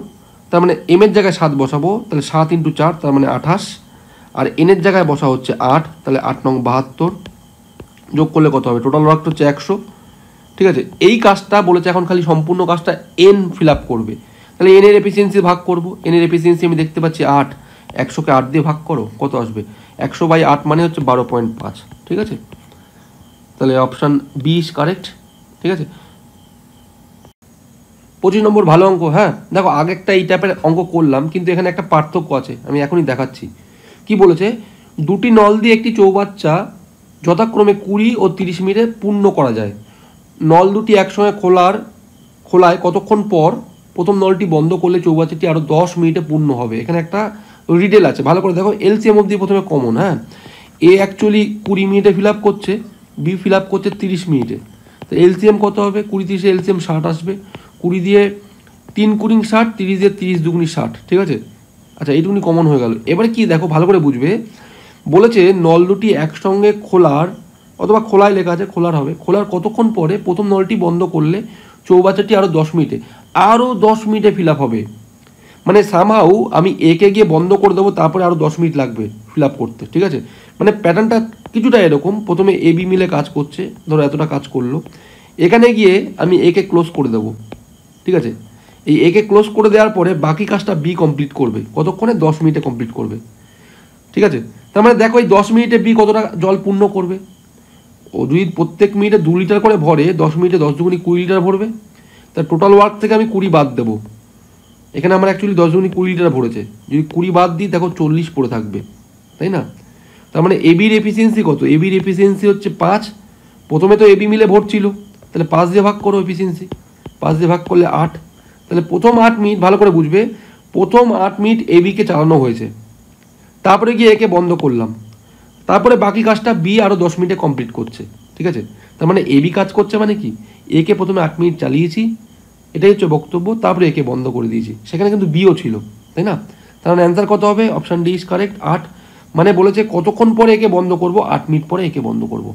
তার মানে এম এর জায়গায় 7 বসাবো, তাহলে 7 ইন্টু 4 তার মানে 28, আর এনের জায়গায় বসা হচ্ছে 8, তাহলে 8 নং 72, যোগ করলে কত হবে? টোটাল ওয়ার্কটা হচ্ছে 100। ঠিক আছে, এই কাজটা বলেছে এখন খালি সম্পূর্ণ কাজটা এন ফিল আপ করবে, তাহলে এন এর এফিসিয়েন্সি ভাগ করব। এন এর এফিসিয়েন্সি আমি দেখতে পাচ্ছি 8, 100কে 8 দিয়ে ভাগ করো, কত আসবে? 100/8 মানে হচ্ছে 12.5। ঠিক আছে, তাহলে অপশান বি ইজ কারেক্ট। ঠিক আছে, 25 নম্বর ভালো অঙ্ক। হ্যাঁ দেখো, আগে একটা এই টাইপের অঙ্ক করলাম, কিন্তু এখানে একটা পার্থক্য আছে, আমি এখনই দেখাচ্ছি। কি বলেছে, দুটি নল দিয়ে একটি চৌবাচ্চা যথাক্রমে 20 ও 30 মিনিটে পূর্ণ করা যায়। নল দুটি একসঙ্গে খোলায় কতক্ষণ পর প্রথম নলটি বন্ধ করলে চৌবাচ্চাটি আরও 10 মিনিটে পূর্ণ হবে। এখানে একটা রিডেল আছে, ভালো করে দেখো। এলসিএম অবধি প্রথমে কমন, হ্যাঁ। এ অ্যাকচুয়ালি 20 মিনিটে ফিল আপ করছে, বি ফিল আপ করছে 30 মিনিটে। তো এলসিএম কত হবে? 20 30 এলসিএম 60 আসবে। 20 দিয়ে 3 কুড়ি 60, 30 দিয়ে 30 দুগুনি 60, ঠিক আছে। আচ্ছা, এইটুকুনি কমন হয়ে গেল। এবারে কি দেখো, ভালো করে বুঝবে। বলেছে নল দুটি একসঙ্গে খোলার, অথবা খোলায় লেখা আছে খোলার হবে, খোলার কতক্ষণ পরে প্রথম নলটি বন্ধ করলে চৌবাচ্চাটি আরও 10 মিনিটে, আরও 10 মিনিটে ফিল আপ হবে। মানে সামহাউ আমি একে গিয়ে বন্ধ করে দেবো, তারপরে আরও 10 মিনিট লাগবে ফিল আপ করতে, ঠিক আছে। মানে প্যাটার্নটা কিছুটা এরকম, প্রথমে এ বি মিলে কাজ করছে, ধরো এতটা কাজ করলো, এখানে গিয়ে আমি একে ক্লোজ করে দেবো, ঠিক আছে। এই একে ক্লোজ করে দেওয়ার পরে বাকি কাজটা বি কমপ্লিট করবে, কতক্ষণে? 10 মিনিটে কমপ্লিট করবে, ঠিক আছে। তার মানে দেখো এই 10 মিনিটে বি কতটা জল পূর্ণ করবে। ও যদি প্রত্যেক মিনিটে 2 লিটার করে ভরে, 10 মিনিটে 10 দুগুনি 20 লিটার ভরবে। তার টোটাল ওয়ার্ক থেকে আমি 20 বাদ দেবো। এখানে আমার অ্যাকচুয়ালি 10 দুগুনি 20 লিটার ভরেছে, যদি 20 বাদ দিই দেখো 40 পড়ে থাকবে, তাই না। তার মানে এবির এফিসিয়েন্সি কত? এবির এফিসিয়েন্সি হচ্ছে 5। প্রথমে তো এবি মিলে ভরছিল, তাহলে 5 দিয়ে ভাগ করো এফিসিয়েন্সি, 5 দিয়ে ভাগ করলে 8। তাহলে প্রথম 8 মিনিট, ভালো করে বুঝবে, প্রথম 8 মিনিট এবিকে চালানো হয়েছে, তারপরে গিয়ে একে বন্ধ করলাম, তারপরে বাকি কাজটা বি আরও 10 মিনিটে কমপ্লিট করছে, ঠিক আছে। তার মানে এবি কাজ করছে মানে কি, একে প্রথমে 8 মিনিট চালিয়েছি, এটাই হচ্ছে বক্তব্য, তারপরে একে বন্ধ করে দিয়েছি, সেখানে কিন্তু বিও ছিল, তাই না। তার মানে অ্যান্সার কত হবে? Option D is correct, 8। মানে বলেছে কতক্ষণ পরে একে বন্ধ করব? 8 মিনিট পরে একে বন্ধ করব।